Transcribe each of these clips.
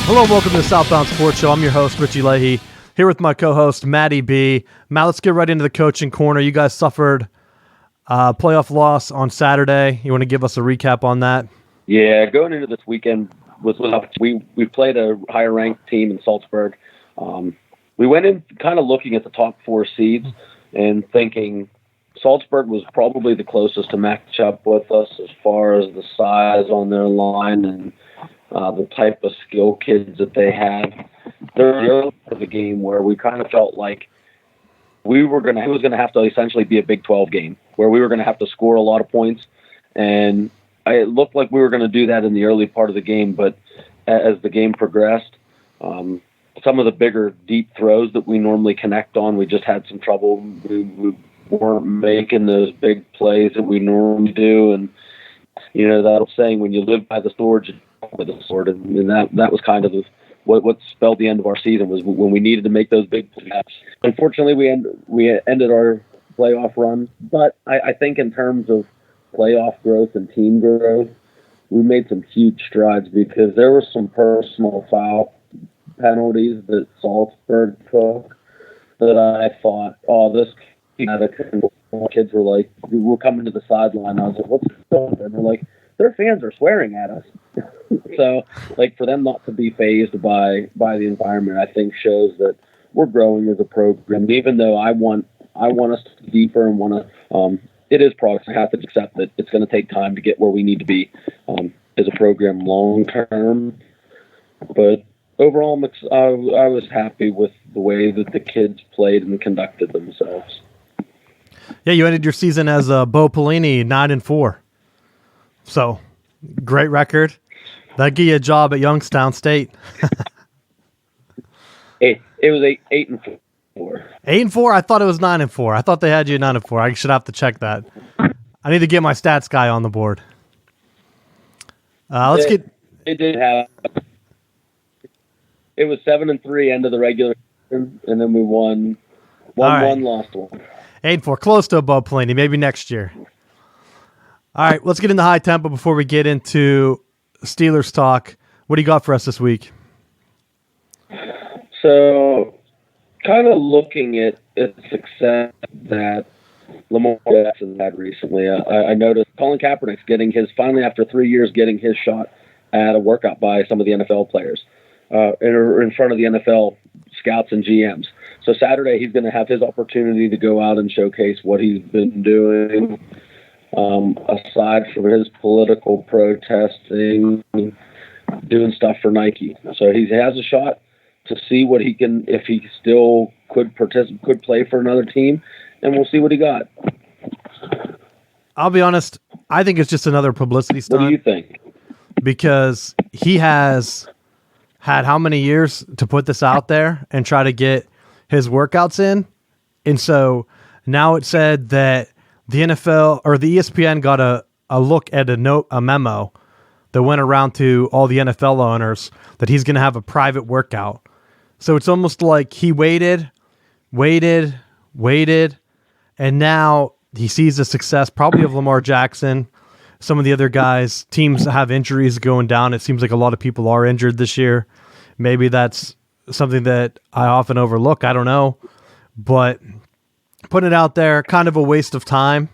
Hello and welcome to the Southbound Sports Show. I'm your host, Richie Leahy, here with my co-host, Maddie B. Matt, let's get right into the coaching corner. You guys suffered a playoff loss on Saturday. You want to give us a recap on that? Yeah, going into this weekend, we played a higher-ranked team in Salzburg. We went in kind of looking at the top four seeds and thinking Salzburg was probably the closest to match up with us as far as the size on their line and the type of skill kids that they had. There was a game where we kind of felt like it was going to have to essentially be a Big 12 game where we were going to have to score a lot of points. And it looked like we were going to do that in the early part of the game, but as the game progressed, some of the bigger deep throws that we normally connect on, we just had some trouble. We weren't making those big plays that we normally do. And, you know, that saying, when you live by the sword, you live by the sword. And that was kind of what spelled the end of our season, was when we needed to make those big plays. Unfortunately, we ended our playoff run. But I think in terms of playoff growth and team growth, we made some huge strides because there were some personal foul penalties that Salzburg took that I thought, this kids were like, we're coming to the sideline. I was like, what's going on? And they're like, their fans are swearing at us. So, like, for them not to be fazed by the environment, I think shows that we're growing as a program. Even though I want us to be deeper and want to, it is progress. I have to accept that it's going to take time to get where we need to be as a program long term. But overall, I was happy with the way that the kids played and conducted themselves. Yeah, you ended your season as Bo Pelini 9-4. So, great record. That'd get you a job at Youngstown State. It was 8-4. 8-4? I thought it was 9-4. I thought they had you at 9-4. I should have to check that. I need to get my stats guy on the board. It did have. It was 7-3 end of the regular season, and then we won 1-1, lost 1. 8-4, close to above Pelini. Maybe next year. All right, let's get into high tempo before we get into Steelers talk. What do you got for us this week? So, kind of looking at success that Lamar Jackson had recently. I noticed Colin Kaepernick's finally after 3 years, getting his shot at a workout by some of the NFL players in front of the NFL scouts and GMs. So Saturday, he's going to have his opportunity to go out and showcase what he's been doing, aside from his political protesting, doing stuff for Nike. So he has a shot to see what he can, if he still could play for another team, and we'll see what he got. I'll be honest, I think it's just another publicity stunt. What do you think? Because he has had how many years to put this out there and try to get his workouts in? And so now it said that the NFL or the ESPN got a look at a memo that went around to all the NFL owners that he's going to have a private workout. So it's almost like he waited, and now he sees the success probably of Lamar Jackson. Some of the other guys, teams have injuries going down. It seems like a lot of people are injured this year. Maybe that's something that I often overlook. I don't know. But putting it out there, kind of a waste of time,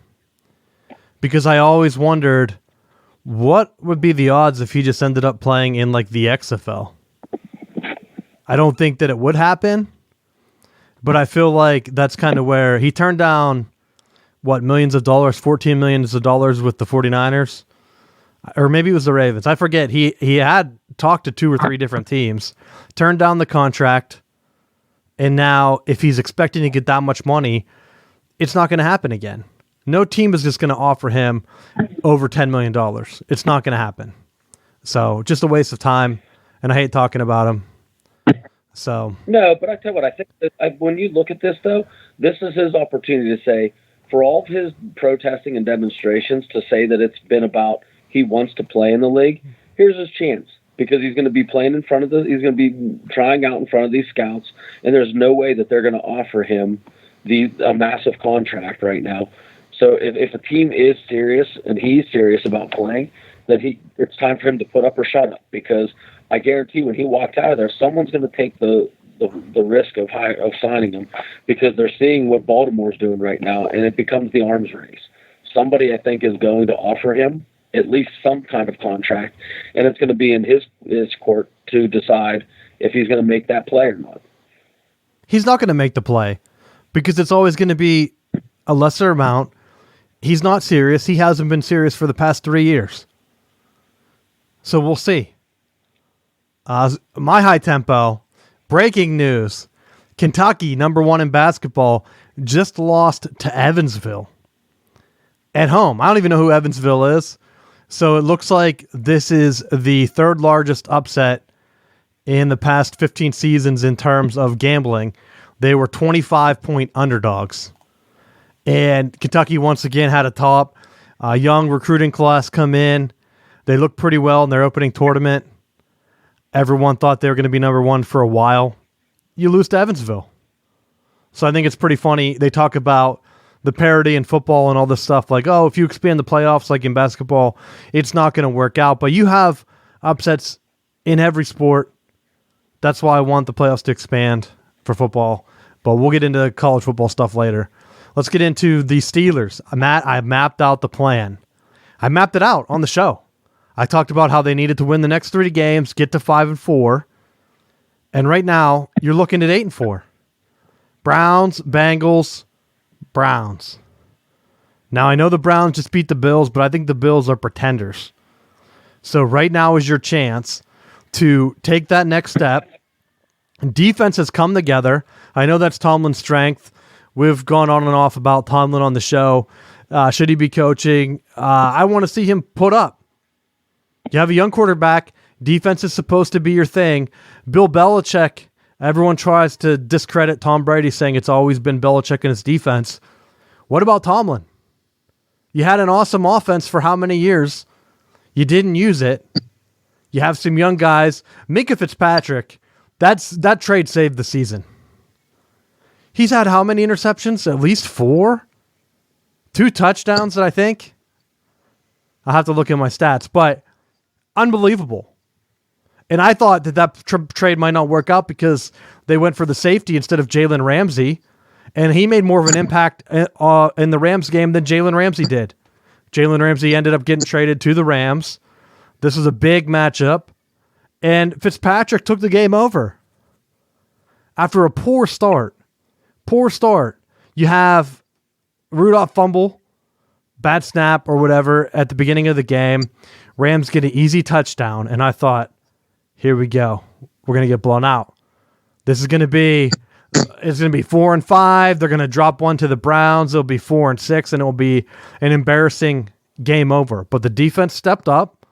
because I always wondered what would be the odds if he just ended up playing in like the XFL. I don't think that it would happen, but I feel like that's kind of where he turned down millions of dollars, $14 million with the 49ers, or maybe it was the Ravens. I forget. He had talked to 2 or 3 different teams, turned down the contract, and now if he's expecting to get that much money, it's not going to happen again. No team is just going to offer him over $10 million. It's not going to happen. So just a waste of time, and I hate talking about him. So no, but I tell you what, I think that when you look at this, though, this is his opportunity to say, for all of his protesting and demonstrations, to say that it's been about he wants to play in the league. Here's his chance, because he's going to be playing he's going to be trying out in front of these scouts, and there's no way that they're going to offer him a massive contract right now. So if a team is serious and he's serious about playing, then it's time for him to put up or shut up, because I guarantee when he walks out of there, someone's going to take the risk of signing him because they're seeing what Baltimore's doing right now, and it becomes the arms race. Somebody, I think, is going to offer him at least some kind of contract, and it's going to be in his court to decide if he's going to make that play or not. He's not going to make the play because it's always going to be a lesser amount. He's not serious. He hasn't been serious for the past 3 years. So we'll see. My high tempo, breaking news. Kentucky, number 1 in basketball, just lost to Evansville at home. I don't even know who Evansville is. So it looks like this is the 3rd largest upset in the past 15 seasons in terms of gambling. They were 25-point underdogs. And Kentucky once again had a top young recruiting class come in. They looked pretty well in their opening tournament. Everyone thought they were going to be number 1 for a while. You lose to Evansville. So I think it's pretty funny. They talk about the parity in football and all this stuff like, oh, if you expand the playoffs like in basketball, it's not going to work out. But you have upsets in every sport. That's why I want the playoffs to expand for football. But we'll get into college football stuff later. Let's get into the Steelers. I mapped out the plan. I mapped it out on the show. I talked about how they needed to win the next 3 games, get to 5-4. And right now, you're looking at 8-4. Browns, Bengals, Browns. Now, I know the Browns just beat the Bills, but I think the Bills are pretenders. So right now is your chance to take that next step. Defense has come together. I know that's Tomlin's strength. We've gone on and off about Tomlin on the show. Should he be coaching? I want to see him put up. You have a young quarterback. Defense is supposed to be your thing. Bill Belichick, everyone tries to discredit Tom Brady, saying it's always been Belichick and his defense. What about Tomlin? You had an awesome offense for how many years? You didn't use it. You have some young guys. Minka Fitzpatrick, that trade saved the season. He's had how many interceptions? At least 4? 2 touchdowns, I think. I'll have to look at my stats, but unbelievable. And I thought that trade might not work out because they went for the safety instead of Jalen Ramsey, and he made more of an impact in the Rams game than Jalen Ramsey did. Jalen Ramsey ended up getting traded to the Rams. This was a big matchup, and Fitzpatrick took the game over. After a poor start, you have Rudolph fumble, bad snap or whatever at the beginning of the game. Rams get an easy touchdown, and I thought, here we go. We're going to get blown out. It's going to be 4-5. They're going to drop one to the Browns. It'll be 4-6, and it'll be an embarrassing game over. But the defense stepped up.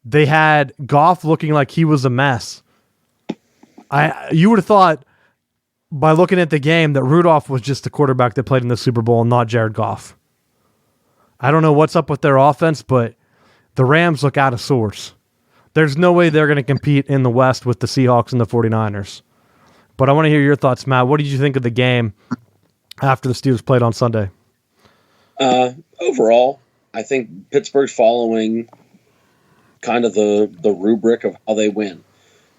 They had Goff looking like he was a mess. You would have thought by looking at the game that Rudolph was just the quarterback that played in the Super Bowl and not Jared Goff. I don't know what's up with their offense, but the Rams look out of sorts. There's no way they're going to compete in the West with the Seahawks and the 49ers. But I want to hear your thoughts, Matt. What did you think of the game after the Steelers played on Sunday? Overall, I think Pittsburgh's following kind of the rubric of how they win.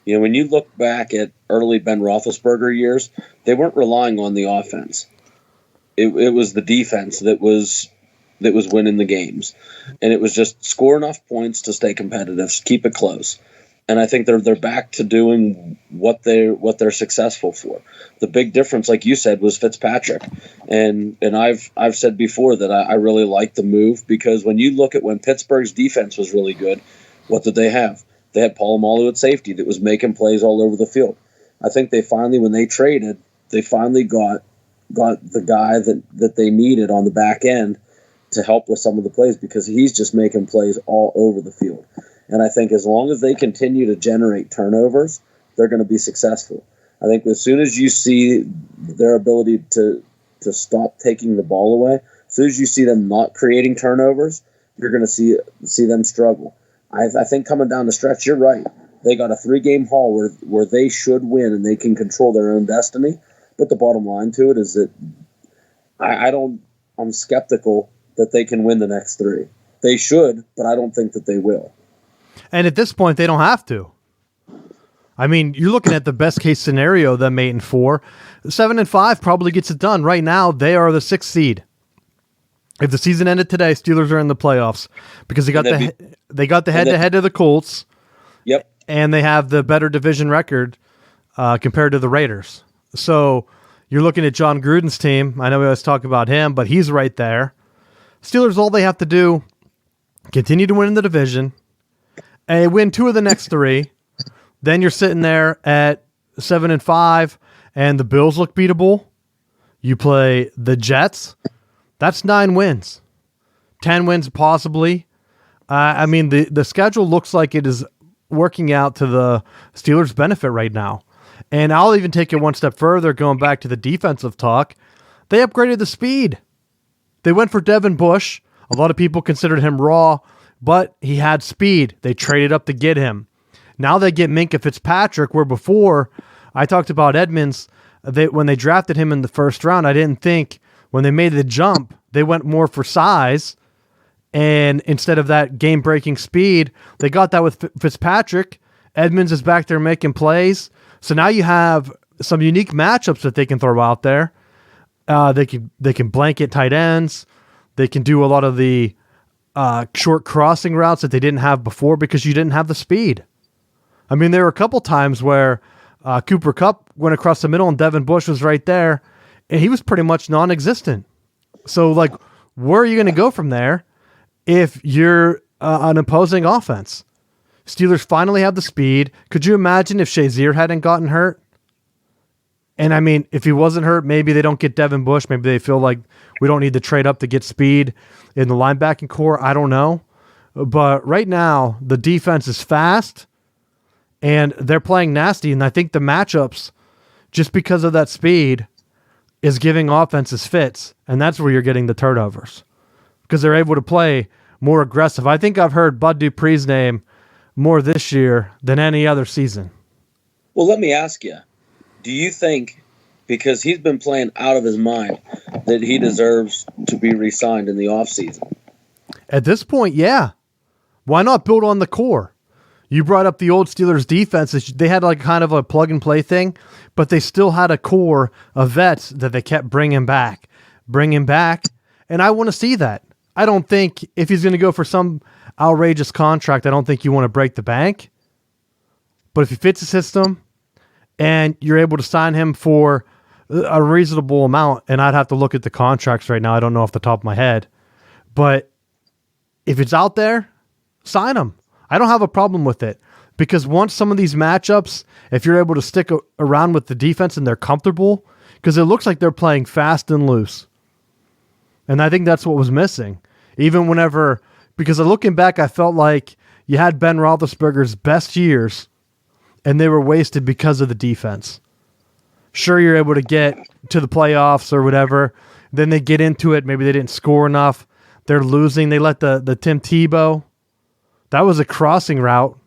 You know, when you look back at early Ben Roethlisberger years, they weren't relying on the offense. It was the defense that was winning the games, and it was just score enough points to stay competitive, keep it close. And I think they're back to doing what they're successful for. The big difference, like you said, was Fitzpatrick, and I've said before that I really like the move because when you look at when Pittsburgh's defense was really good, what did they have? They had Polamalu at safety that was making plays all over the field. I think they finally, when they traded, they finally got the guy that they needed on the back end to help with some of the plays because he's just making plays all over the field. And I think as long as they continue to generate turnovers, they're going to be successful. I think as soon as you see their ability to stop taking the ball away, as soon as you see them not creating turnovers, you're going to see them struggle. I think coming down the stretch, you're right. They got a 3-game haul where they should win and they can control their own destiny. But the bottom line to it is that I'm skeptical that they can win the next 3. They should, but I don't think that they will. And at this point, they don't have to. I mean, you're looking at the best case scenario, them 8-4. 7-5 probably gets it done. Right now, they are the 6th seed. If the season ended today, Steelers are in the playoffs because they got the head-to-head to the Colts. Yep. And they have the better division record compared to the Raiders. So you're looking at John Gruden's team. I know we always talk about him, but he's right there. Steelers, all they have to do, continue to win in the division, and win 2 of the next 3. Then you're sitting there at 7-5, and the Bills look beatable. You play the Jets. That's 9 wins. 10 wins possibly. I mean, the schedule looks like it is working out to the Steelers' benefit right now. And I'll even take it one step further, going back to the defensive talk. They upgraded the speed. They went for Devin Bush. A lot of people considered him raw, but he had speed. They traded up to get him. Now they get Minkah Fitzpatrick, where before I talked about Edmonds, when they drafted him in the first round, I didn't think when they made the jump, they went more for size. And instead of that game-breaking speed, they got that with Fitzpatrick. Edmonds is back there making plays. So now you have some unique matchups that they can throw out there. They can blanket tight ends. They can do a lot of the short crossing routes that they didn't have before because you didn't have the speed. I mean, there were a couple times where Cooper Kupp went across the middle and Devin Bush was right there, and he was pretty much non-existent. So, like, where are you going to go from there if you're an opposing offense? Steelers finally have the speed. Could you imagine if Shazier hadn't gotten hurt? And, I mean, if he wasn't hurt, maybe they don't get Devin Bush. Maybe they feel like we don't need to trade up to get speed in the linebacking core. I don't know. But right now, the defense is fast, and they're playing nasty. And I think the matchups, just because of that speed, is giving offenses fits. And that's where you're getting the turnovers because they're able to play more aggressive. I think I've heard Bud Dupree's name more this year than any other season. Well, let me ask you, do you think, because he's been playing out of his mind, that he deserves to be re-signed in the offseason? At this point, yeah. Why not build on the core? You brought up the old Steelers defense. They had like kind of a plug-and-play thing, but they still had a core of vets that they kept bringing back. And I want to see that. I don't think if he's going to go for some outrageous contract, I don't think you want to break the bank. But if he fits the system and you're able to sign him for a reasonable amount, and I'd have to look at the contracts right now. I don't know off the top of my head. But if it's out there, sign him. I don't have a problem with it because once some of these matchups, if you're able to stick around with the defense and they're comfortable, because it looks like they're playing fast and loose. And I think that's what was missing. Even whenever, because looking back, I felt like you had Ben Roethlisberger's best years and they were wasted because of the defense. Sure, you're able to get to the playoffs or whatever. Then they get into it. Maybe they didn't score enough. They're losing. They let the Tim Tebow. That was a crossing route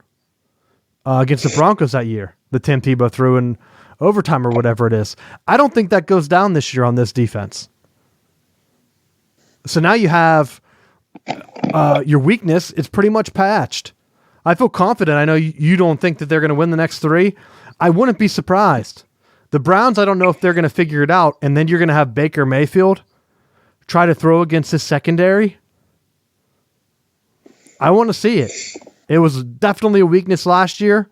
against the Broncos that year. The Tim Tebow threw in overtime or whatever it is. I don't think that goes down this year on this defense. So now you have your weakness. It's pretty much patched. I feel confident. I know you don't think that they're going to win the next 3. I wouldn't be surprised. The Browns, I don't know if they're going to figure it out, and then you're going to have Baker Mayfield try to throw against his secondary. I want to see it. It was definitely a weakness last year.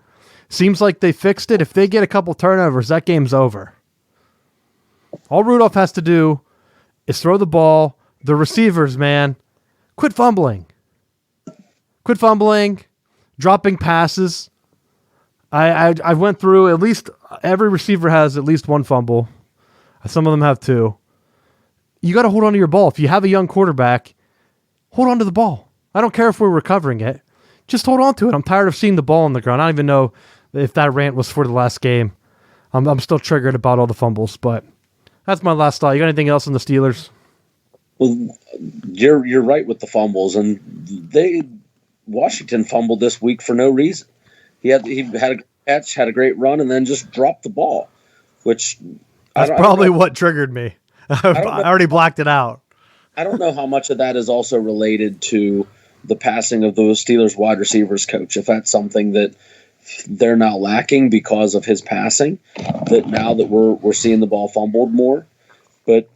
Seems like they fixed it. If they get a couple turnovers, that game's over. All Rudolph has to do is throw the ball. The receivers, man, quit fumbling. Quit fumbling, dropping passes. I went through at least every receiver has at least one fumble. Some of them have 2. You got to hold on to your ball. If you have a young quarterback, hold on to the ball. I don't care if we're recovering it. Just hold on to it. I'm tired of seeing the ball on the ground. I don't even know if that rant was for the last game. I'm still triggered about all the fumbles, but that's my last thought. You got anything else on the Steelers? Well, you're right with the fumbles, and Washington fumbled this week for no reason. He had a catch, had a great run, and then just dropped the ball, which that's probably what triggered me. I already blacked it out. I don't know how much of that is also related to the passing of the Steelers wide receivers coach, if that's something that they're now lacking because of his passing. That now that we're seeing the ball fumbled more, but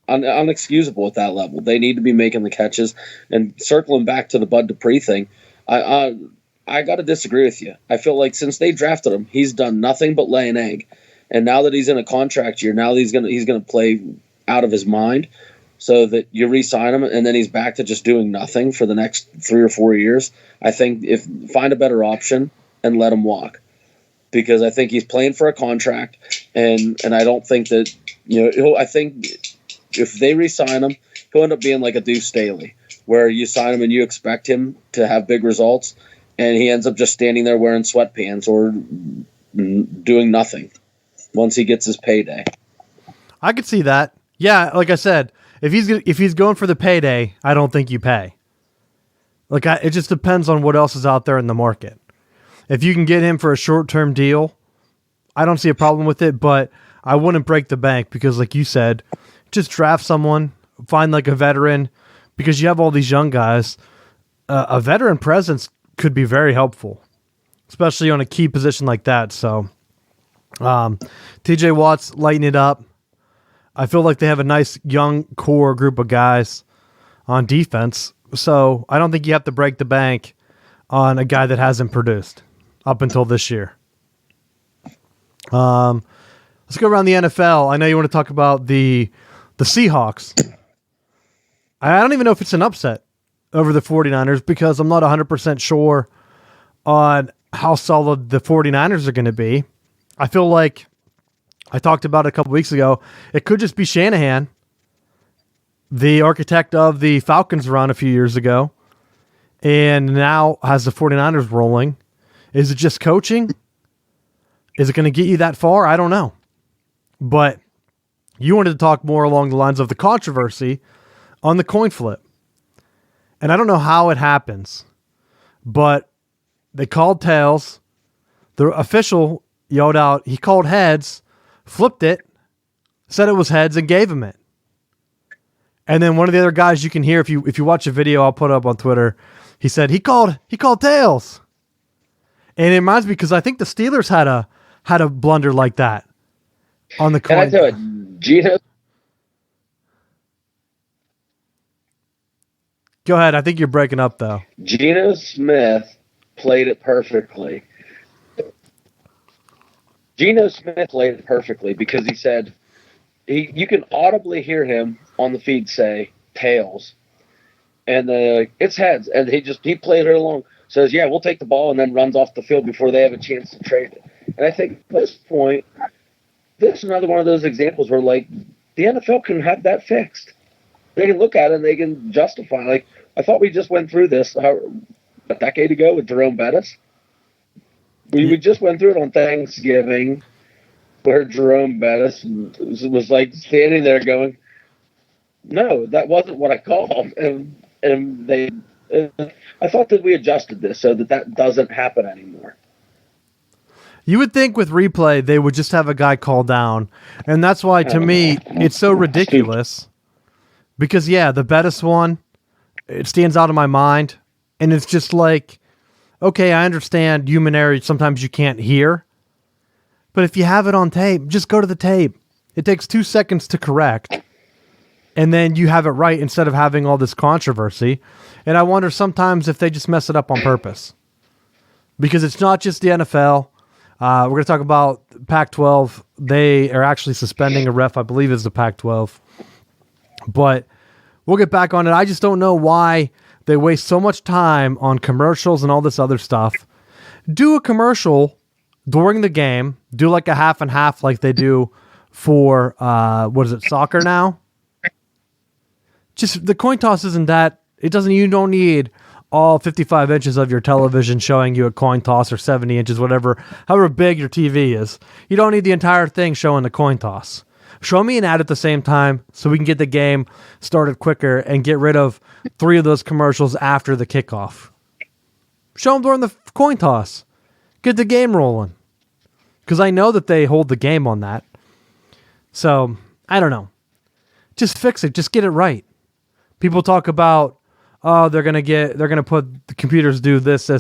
unexcusable at that level. They need to be making the catches. And circling back to the Bud Dupree thing, I got to disagree with you. I feel like since they drafted him, he's done nothing but lay an egg. And now that he's in a contract year, now that he's gonna play out of his mind, so that you re-sign him and then he's back to just doing nothing for the next 3 or 4 years. I think find a better option and let him walk, because I think he's playing for a contract, and I don't think that I think if they re-sign him, he'll end up being like a Deuce Staley, where you sign him and you expect him to have big results, and he ends up just standing there wearing sweatpants or doing nothing once he gets his payday. I could see that. Yeah, like I said, if he's going for the payday, I don't think you pay. It just depends on what else is out there in the market. If you can get him for a short-term deal, I don't see a problem with it, but I wouldn't break the bank, because like you said, just draft someone, find like a veteran, because you have all these young guys. A veteran presence could be very helpful, especially on a key position like that. So TJ Watt's lighting it up. I feel like they have a nice young core group of guys on defense. So I don't think you have to break the bank on a guy that hasn't produced up until this year. Let's go around the NFL. I know you want to talk about the Seahawks. I don't even know if it's an upset over the 49ers, because I'm not 100% sure on how solid the 49ers are going to be. I feel like I talked about it a couple weeks ago. It could just be Shanahan, the architect of the Falcons run a few years ago, and now has the 49ers rolling. Is it just coaching? Is it going to get you that far? I don't know. But you wanted to talk more along the lines of the controversy on the coin flip. And I don't know how it happens, but they called tails. The official yelled out, he called heads, flipped it, said it was heads, and gave him it. And then one of the other guys, you can hear if you watch a video I'll put up on Twitter, he said he called tails. And it reminds me, because I think the Steelers had a blunder like that on the coin. Can I tell you, Gino? Go ahead. I think you're breaking up, though. Geno Smith played it perfectly. Geno Smith played it perfectly, because he said you can audibly hear him on the feed say tails, and it's heads, and he played it along. Says, yeah, we'll take the ball, and then runs off the field before they have a chance to trade it. And I think at this point, this is another one of those examples where the NFL can have that fixed. They can look at it and they can justify. I thought we just went through this a decade ago with Jerome Bettis. We just went through it on Thanksgiving, where Jerome Bettis was standing there going, "No, that wasn't what I called." And they, I thought that we adjusted this so that doesn't happen anymore. You would think with replay they would just have a guy call down, and that's why to me it's so ridiculous. Because, the Bettis one, it stands out in my mind. And it's just okay, I understand human error. Sometimes you can't hear. But if you have it on tape, just go to the tape. It takes 2 seconds to correct. And then you have it right instead of having all this controversy. And I wonder sometimes if they just mess it up on purpose. Because it's not just the NFL. We're going to talk about Pac-12. They are actually suspending a ref, I believe is the Pac-12. But we'll get back on it. I just don't know why they waste so much time on commercials and all this other stuff. Do a commercial during the game. Do a half and half like they do for, soccer now? Just the coin toss isn't that. You don't need all 55 inches of your television showing you a coin toss, or 70 inches, however big your TV is. You don't need the entire thing showing the coin toss. Show me an ad at the same time so we can get the game started quicker and get rid of 3 of those commercials after the kickoff. Show them during the coin toss. Get the game rolling. Because I know that they hold the game on that. So, I don't know. Just fix it. Just get it right. People talk about, they're going to put the computers do this.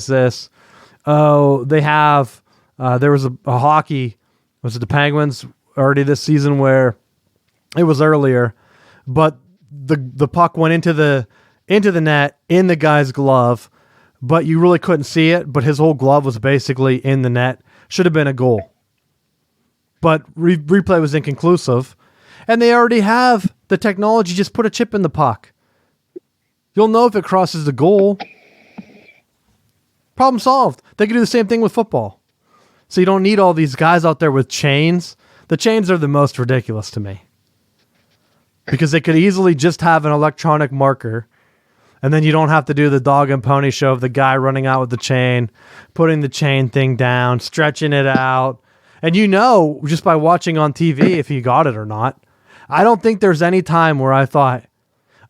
Oh, they have. There was a hockey. Was it the Penguins already this season where it was earlier, but the puck went into the net in the guy's glove, but you really couldn't see it. But his whole glove was basically in the net. Should have been a goal, but replay was inconclusive, and they already have the technology. Just put a chip in the puck. You'll know if it crosses the goal. Problem solved. They can do the same thing with football. So you don't need all these guys out there with chains. The chains are the most ridiculous to me. Because they could easily just have an electronic marker, and then you don't have to do the dog and pony show of the guy running out with the chain, putting the chain thing down, stretching it out. And you know, just by watching on TV if he got it or not. I don't think there's any time where I thought,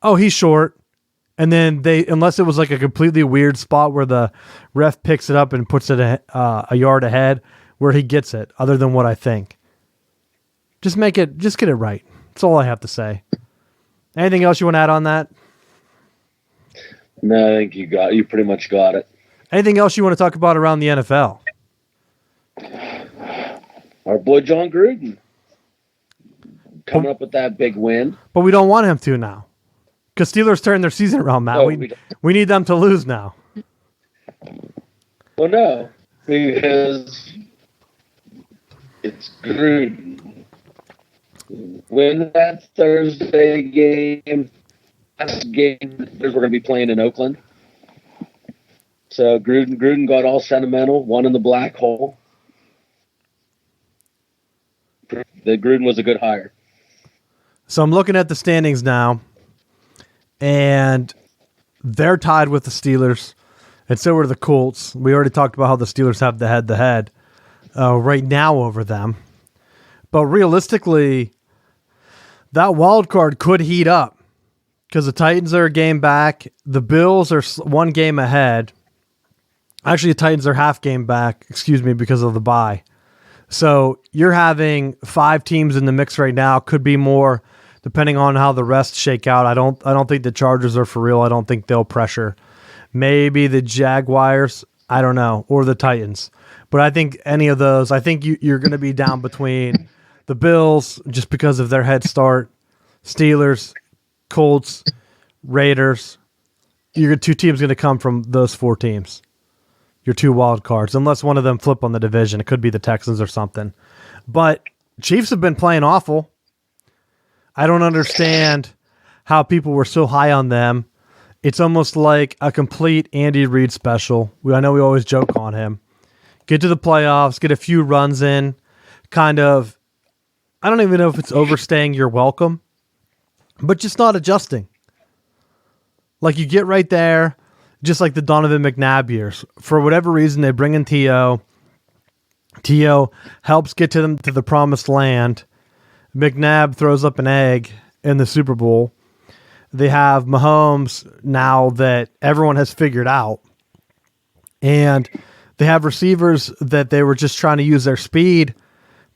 oh, he's short. And then unless it was like a completely weird spot where the ref picks it up and puts it a yard ahead where he gets it, other than what I think. Just get it right. That's all I have to say. Anything else you want to add on that? No, I think you pretty much got it. Anything else you want to talk about around the NFL? Our boy John Gruden coming up with that big win. But we don't want him to now. Because Steelers turned their season around, Matt. No, we need them to lose now. Well, no, because it's Gruden. Win that Thursday game. Last game we're going to be playing in Oakland. So Gruden got all sentimental, one in the black hole. The Gruden was a good hire. So I'm looking at the standings now, and they're tied with the Steelers, and so are the Colts. We already talked about how the Steelers have the head-to-head right now over them. But realistically, that wild card could heat up because the Titans are a game back. The Bills are one game ahead. Actually, the Titans are half game back, because of the bye. So you're having 5 teams in the mix right now. Could be more, depending on how the rest shake out. I don't think the Chargers are for real. I don't think they'll pressure. Maybe the Jaguars. I don't know, or the Titans. But I think any of those. I think you're going to be down between the Bills just because of their head start, Steelers, Colts, Raiders. Your 2 teams going to come from those 4 teams. Your 2 wild cards, unless one of them flip on the division. It could be the Texans or something. But Chiefs have been playing awful. I don't understand how people were so high on them. It's almost like a complete Andy Reid special. I know we always joke on him. Get to the playoffs, get a few runs in, kind of, I don't even know if it's overstaying your welcome, but just not adjusting. Like you get right there, just like the Donovan McNabb years. For whatever reason, they bring in T.O. T.O. helps get to them to the promised land. McNabb throws up an egg in the Super Bowl. They have Mahomes now that everyone has figured out. And they have receivers that they were just trying to use their speed.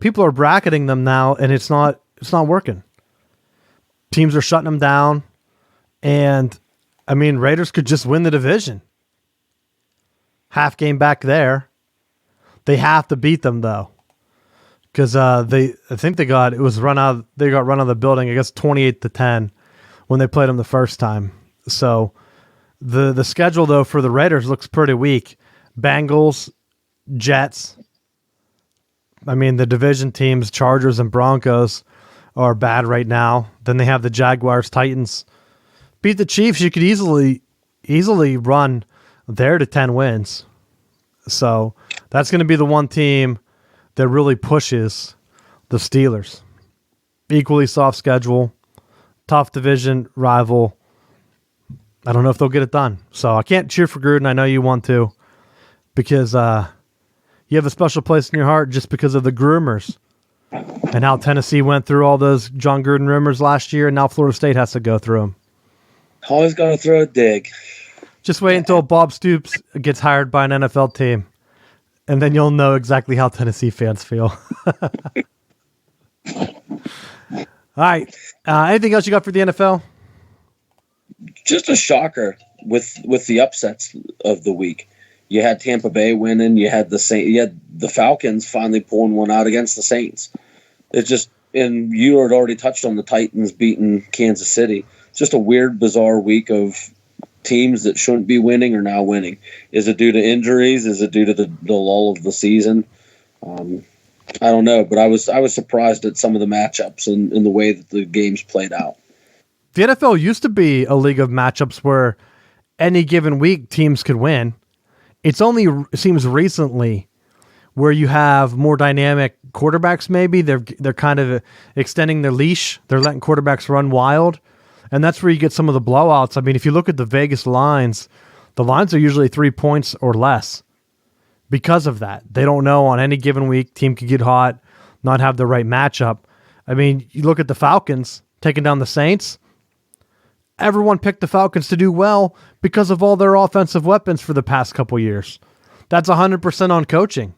People are bracketing them now, and it's not working. Teams are shutting them down. And, I mean, Raiders could just win the division. Half game back there. They have to beat them, though. Because they got run out of the building, I guess 28-10 when they played them the first time. So the schedule though for the Raiders looks pretty weak. Bengals, Jets. I mean the division teams, Chargers and Broncos, are bad right now. Then they have the Jaguars, Titans. Beat the Chiefs, you could easily run there to 10 wins. So that's going to be the one team that really pushes the Steelers. Equally soft schedule, tough division rival. I don't know if they'll get it done. So I can't cheer for Gruden. I know you want to because you have a special place in your heart just because of the groomers and how Tennessee went through all those John Gruden rumors last year, and now Florida State has to go through them. Always got to throw a dig. Just wait until Bob Stoops gets hired by an NFL team. And then you'll know exactly how Tennessee fans feel. All right. Anything else you got for the NFL? Just a shocker with the upsets of the week. You had Tampa Bay winning. You had the Falcons finally pulling one out against the Saints. It's just, and you had already touched on the Titans beating Kansas City. It's just a weird, bizarre week of teams that shouldn't be winning are now winning. Is it due to injuries? Is it due to the lull of the season? I don't know, but I was surprised at some of the matchups and the way that the games played out. The NFL used to be a league of matchups where any given week teams could win. It seems recently where you have more dynamic quarterbacks. Maybe they're kind of extending their leash. They're letting quarterbacks run wild, and that's where you get some of the blowouts. I mean, if you look at the Vegas lines, the lines are usually 3 points or less. Because of that, they don't know on any given week, team could get hot, not have the right matchup. I mean, you look at the Falcons taking down the Saints. Everyone picked the Falcons to do well because of all their offensive weapons for the past couple years. That's 100% on coaching.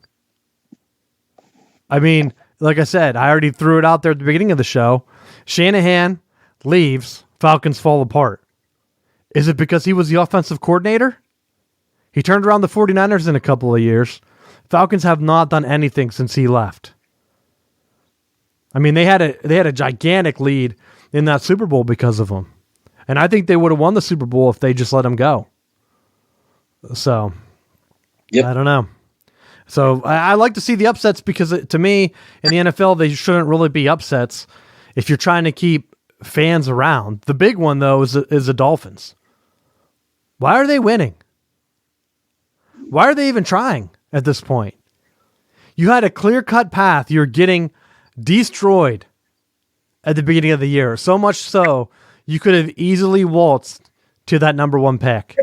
I mean, like I said, I already threw it out there at the beginning of the show. Shanahan leaves, Falcons fall apart. Is it because he was the offensive coordinator? He turned around the 49ers in a couple of years. Falcons have not done anything since he left. I mean, they had a gigantic lead in that Super Bowl because of him. And I think they would have won the Super Bowl if they just let him go. So, yep. I don't know. So I like to see the upsets because to me, in the NFL, they shouldn't really be upsets if you're trying to keep fans around. The big one, though, is the Dolphins. Why are they winning? Why are they even trying at this point? You had a clear-cut path. You're getting destroyed at the beginning of the year. So much so, you could have easily waltzed to that number one pick.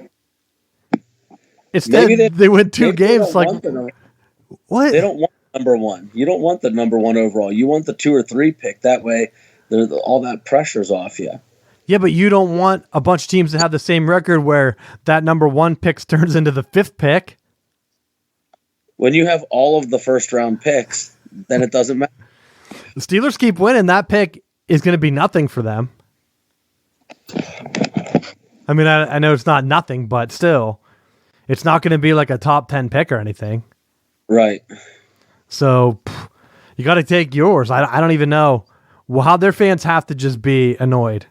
Instead, they win two games. Like, what? They don't want number one. You don't want the number one overall. You want the 2 or 3 pick. That way, all that pressure's off you. Yeah, but you don't want a bunch of teams to have the same record where that number one pick turns into the 5th pick. When you have all of the first-round picks, then it doesn't matter. The Steelers keep winning. That pick is going to be nothing for them. I mean, I know it's not nothing, but still, it's not going to be like a top 10 pick or anything. Right. So you got to take yours. I don't even know how their fans have to just be annoyed.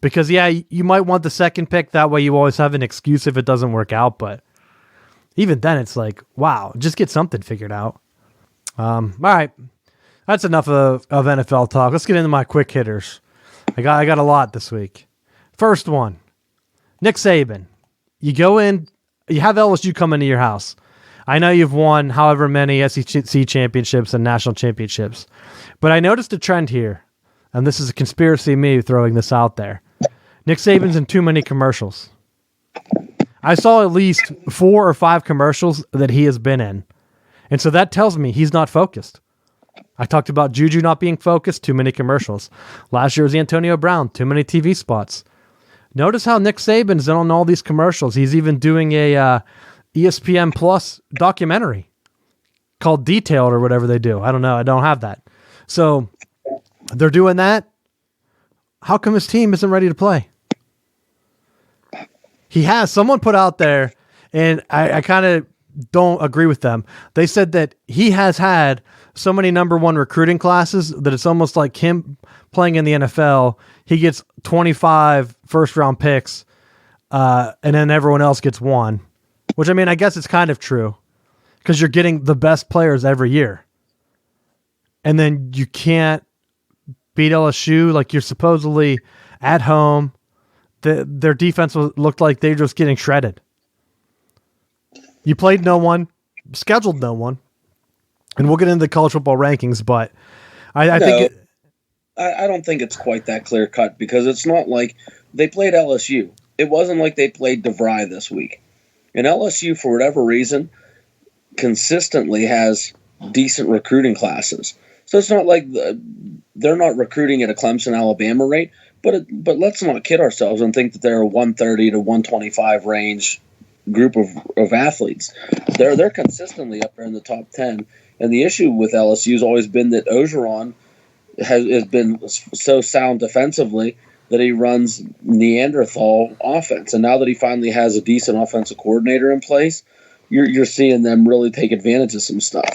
Because, yeah, you might want the 2nd pick. That way you always have an excuse if it doesn't work out. But even then, it's like, wow, just get something figured out. All right. That's enough of NFL talk. Let's get into my quick hitters. I got a lot this week. First one, Nick Saban. You go in, you have LSU come into your house. I know you've won however many SEC championships and national championships. But I noticed a trend here. And this is a conspiracy of me throwing this out there. Nick Saban's in too many commercials. I saw at least 4 or 5 commercials that he has been in. And so that tells me he's not focused. I talked about Juju not being focused, too many commercials. Last year was Antonio Brown, too many TV spots. Notice how Nick Saban's on all these commercials. He's even doing a ESPN Plus documentary called Detailed or whatever they do. I don't know. I don't have that. So they're doing that. How come his team isn't ready to play? He has. Someone put out there, and I kind of don't agree with them. They said that he has had so many number one recruiting classes that it's almost like him playing in the NFL. He gets 25 first-round picks, and then everyone else gets 1. Which, I mean, I guess it's kind of true because you're getting the best players every year. And then you can't beat LSU like you're supposedly at home. Their defense looked like they were just getting shredded. You played no one, scheduled no one. And we'll get into the college football rankings, but I think I don't think it's quite that clear cut because it's not like they played LSU. It wasn't like they played DeVry this week. And LSU, for whatever reason, consistently has decent recruiting classes. So it's not like they're not recruiting at a Clemson, Alabama rate, but let's not kid ourselves and think that they're a 130 to 125 range group of athletes. They're consistently up there in the top 10. And the issue with LSU has always been that Ogeron has been so sound defensively that he runs Neanderthal offense. And now that he finally has a decent offensive coordinator in place, you're seeing them really take advantage of some stuff.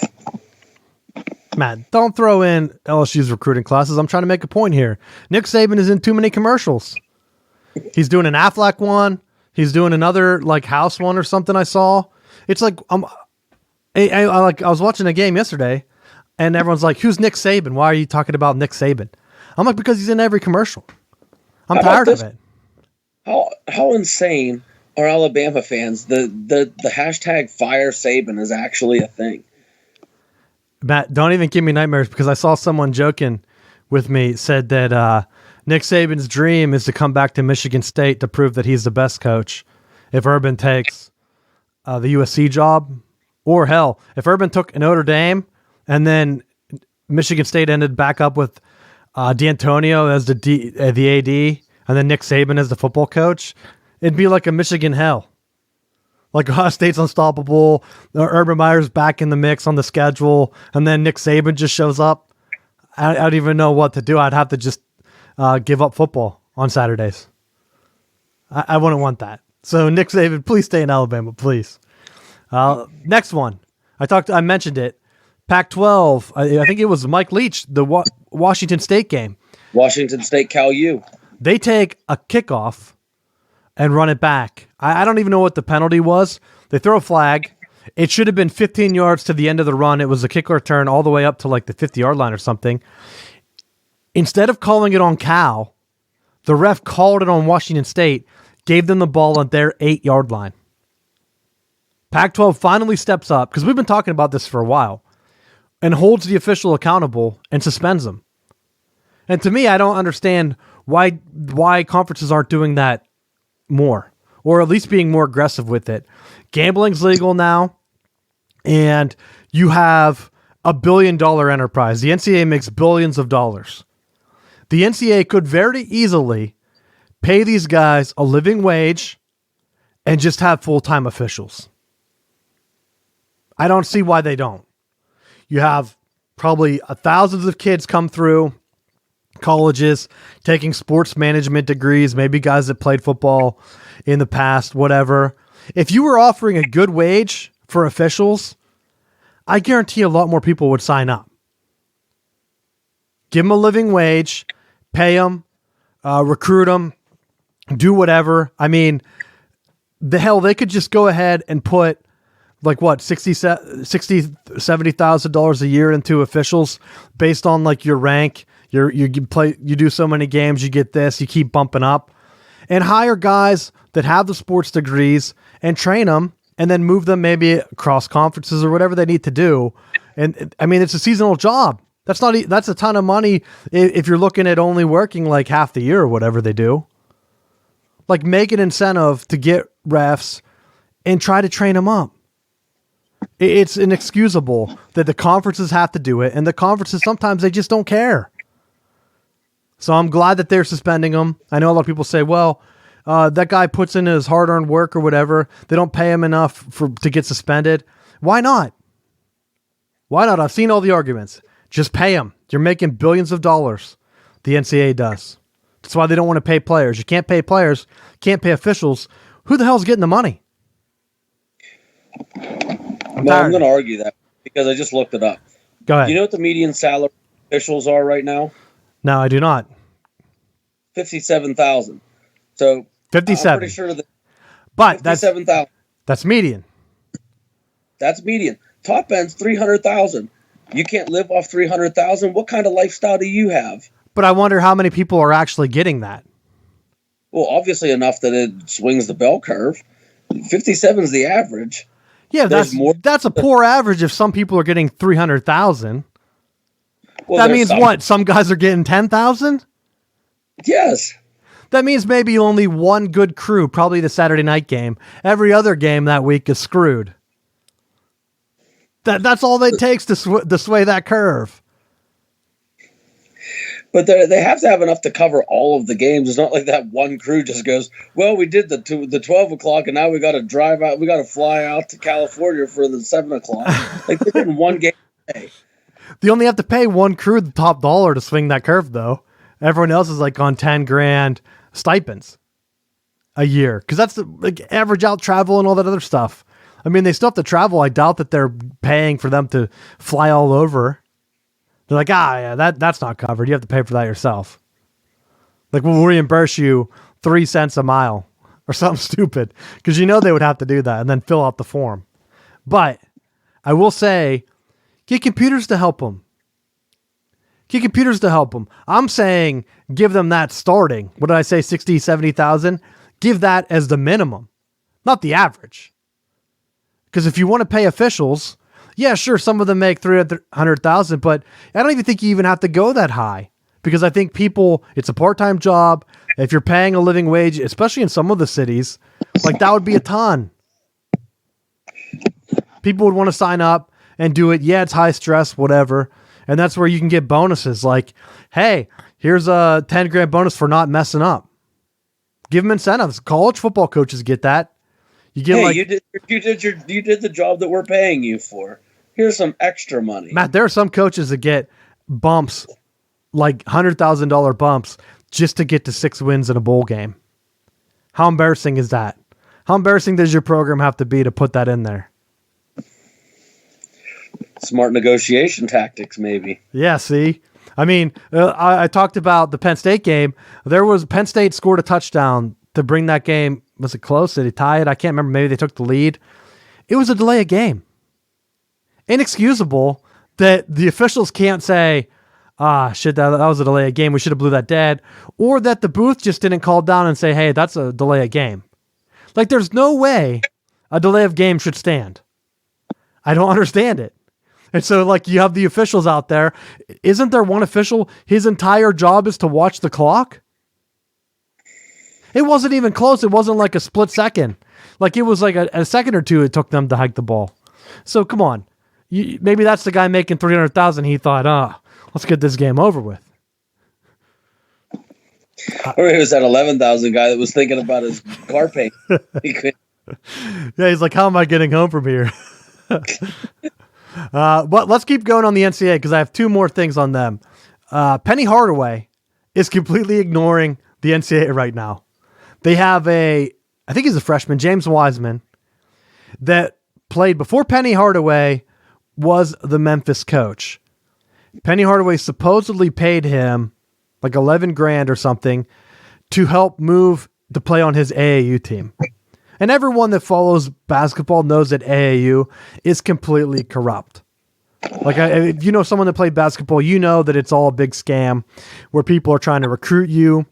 Matt, don't throw in LSU's recruiting classes. I'm trying to make a point here. Nick Saban is in too many commercials. He's doing an Aflac one. He's doing another like house one or something I saw. It's like I was watching a game yesterday, and everyone's like, "Who's Nick Saban? Why are you talking about Nick Saban?" I'm like, because he's in every commercial. I'm tired of it. How insane are Alabama fans? The hashtag Fire Saban is actually a thing. Matt, don't even give me nightmares, because I saw someone joking with me, said that Nick Saban's dream is to come back to Michigan State to prove that he's the best coach if Urban takes the USC job. Or hell, if Urban took Notre Dame and then Michigan State ended back up with D'Antonio as the AD and then Nick Saban as the football coach, it'd be like a Michigan hell. Like Ohio State's unstoppable, Urban Meyer's back in the mix on the schedule, and then Nick Saban just shows up. I don't even know what to do. I'd have to just give up football on Saturdays. I wouldn't want that. So Nick Saban, please stay in Alabama, please. Next one. I mentioned it. Pac-12. I think it was Mike Leach, the Washington State game. Washington State, Cal U. They take a kickoff and run it back. I don't even know what the penalty was. They throw a flag. It should have been 15 yards to the end of the run. It was a kick or return all the way up to like the 50-yard line or something. Instead of calling it on Cal, the ref called it on Washington State, gave them the ball on their 8-yard line. Pac-12 finally steps up, because we've been talking about this for a while, and holds the official accountable and suspends them. And to me, I don't understand why conferences aren't doing that more, or at least being more aggressive with it. Gambling's legal now, and you have a $1 billion enterprise. The NCAA makes billions of dollars. The NCAA could very easily pay these guys a living wage and just have full-time officials. I don't see why they don't. You have probably thousands of kids come through colleges taking sports management degrees, maybe guys that played football in the past, whatever. If you were offering a good wage for officials, I guarantee a lot more people would sign up. Give them a living wage, pay them, recruit them, do whatever. I mean, they could just go ahead and put like what, $70,000 a year into officials based on like your rank. You do so many games, you get this, you keep bumping up, and hire guys that have the sports degrees and train them, and then move them maybe across conferences or whatever they need to do. And I mean, it's a seasonal job. That's a ton of money if you're looking at only working like half the year or whatever they do. Like, make an incentive to get refs and try to train them up. It's inexcusable that the conferences have to do it, and the conferences sometimes they just don't care. So I'm glad that they're suspending them. I know a lot of people say, well, that guy puts in his hard-earned work or whatever. They don't pay him enough to get suspended. Why not? Why not? I've seen all the arguments. Just pay him. You're making billions of dollars. The NCAA does. That's why they don't want to pay players. You can't pay players. Can't pay officials. Who the hell's getting the money? I'm going to argue that because I just looked it up. Go ahead. You know what the median salary officials are right now? No, I do not. 57,000. So 57. I'm pretty sure that. But 57,000. That's median. That's median. Top end's 300,000. You can't live off 300,000. What kind of lifestyle do you have? But I wonder how many people are actually getting that. Well, obviously enough that it swings the bell curve. 57 is the average. Yeah, that's a poor average if some people are getting 300,000. Well, that means what? Some guys are getting 10,000? Yes. That means maybe only one good crew, probably the Saturday night game. Every other game that week is screwed. That's all it takes to sway that curve. But they have to have enough to cover all of the games. It's not like that one crew just goes, well, we did the 12 o'clock, and now we got to drive out. We got to fly out to California for the 7 o'clock. Like, they're getting one game a day. They only have to pay one crew the top dollar to swing that curve, though. Everyone else is like on 10 grand stipends a year, because that's the average out travel and all that other stuff. I mean, they still have to travel. I doubt that they're paying for them to fly all over. They're like, yeah, that's not covered. You have to pay for that yourself. Like, we'll reimburse you 3 cents a mile or something stupid, because you know they would have to do that and then fill out the form. But I will say, get computers to help them. Get computers to help them. I'm saying give them that starting. What did I say, 60, 70,000? Give that as the minimum, not the average. Because if you want to pay officials, yeah, sure, some of them make 300,000, but I don't even think you even have to go that high. Because I think it's a part-time job. If you're paying a living wage, especially in some of the cities, like that would be a ton. People would want to sign up and do it. Yeah, it's high stress, whatever. And that's where you can get bonuses like, hey, here's a 10 grand bonus for not messing up. Give them incentives. College football coaches get that. You get you did the job that we're paying you for. Here's some extra money. Matt, there are some coaches that get bumps, like $100,000 bumps, just to get to 6 wins in a bowl game. How embarrassing is that? How embarrassing does your program have to be to put that in there? Smart negotiation tactics, maybe. Yeah, see? I mean, I talked about the Penn State game. Penn State scored a touchdown to bring that game. Was it close? Did they tie it? I can't remember. Maybe they took the lead. It was a delay of game. Inexcusable that the officials can't say, shit, that was a delay of game. We should have blew that dead. Or that the booth just didn't call down and say, hey, that's a delay of game. Like, there's no way a delay of game should stand. I don't understand it. And so, like, you have the officials out there. Isn't there one official, his entire job is to watch the clock? It wasn't even close. It wasn't like a split second. Like, it was like a second or two it took them to hike the ball. So, come on. Maybe that's the guy making $300,000. He thought, let's get this game over with. Or it was that 11,000 guy that was thinking about his car payment. Yeah, he's like, how am I getting home from here? But let's keep going on the NCAA because I have 2 more things on them. Penny Hardaway is completely ignoring the NCAA right now. They have I think he's a freshman, James Wiseman, that played before Penny Hardaway was the Memphis coach. Penny Hardaway supposedly paid him like 11 grand or something to help move to play on his AAU team. And everyone that follows basketball knows that AAU is completely corrupt. Like, if you know someone that played basketball, you know that it's all a big scam where people are trying to recruit you,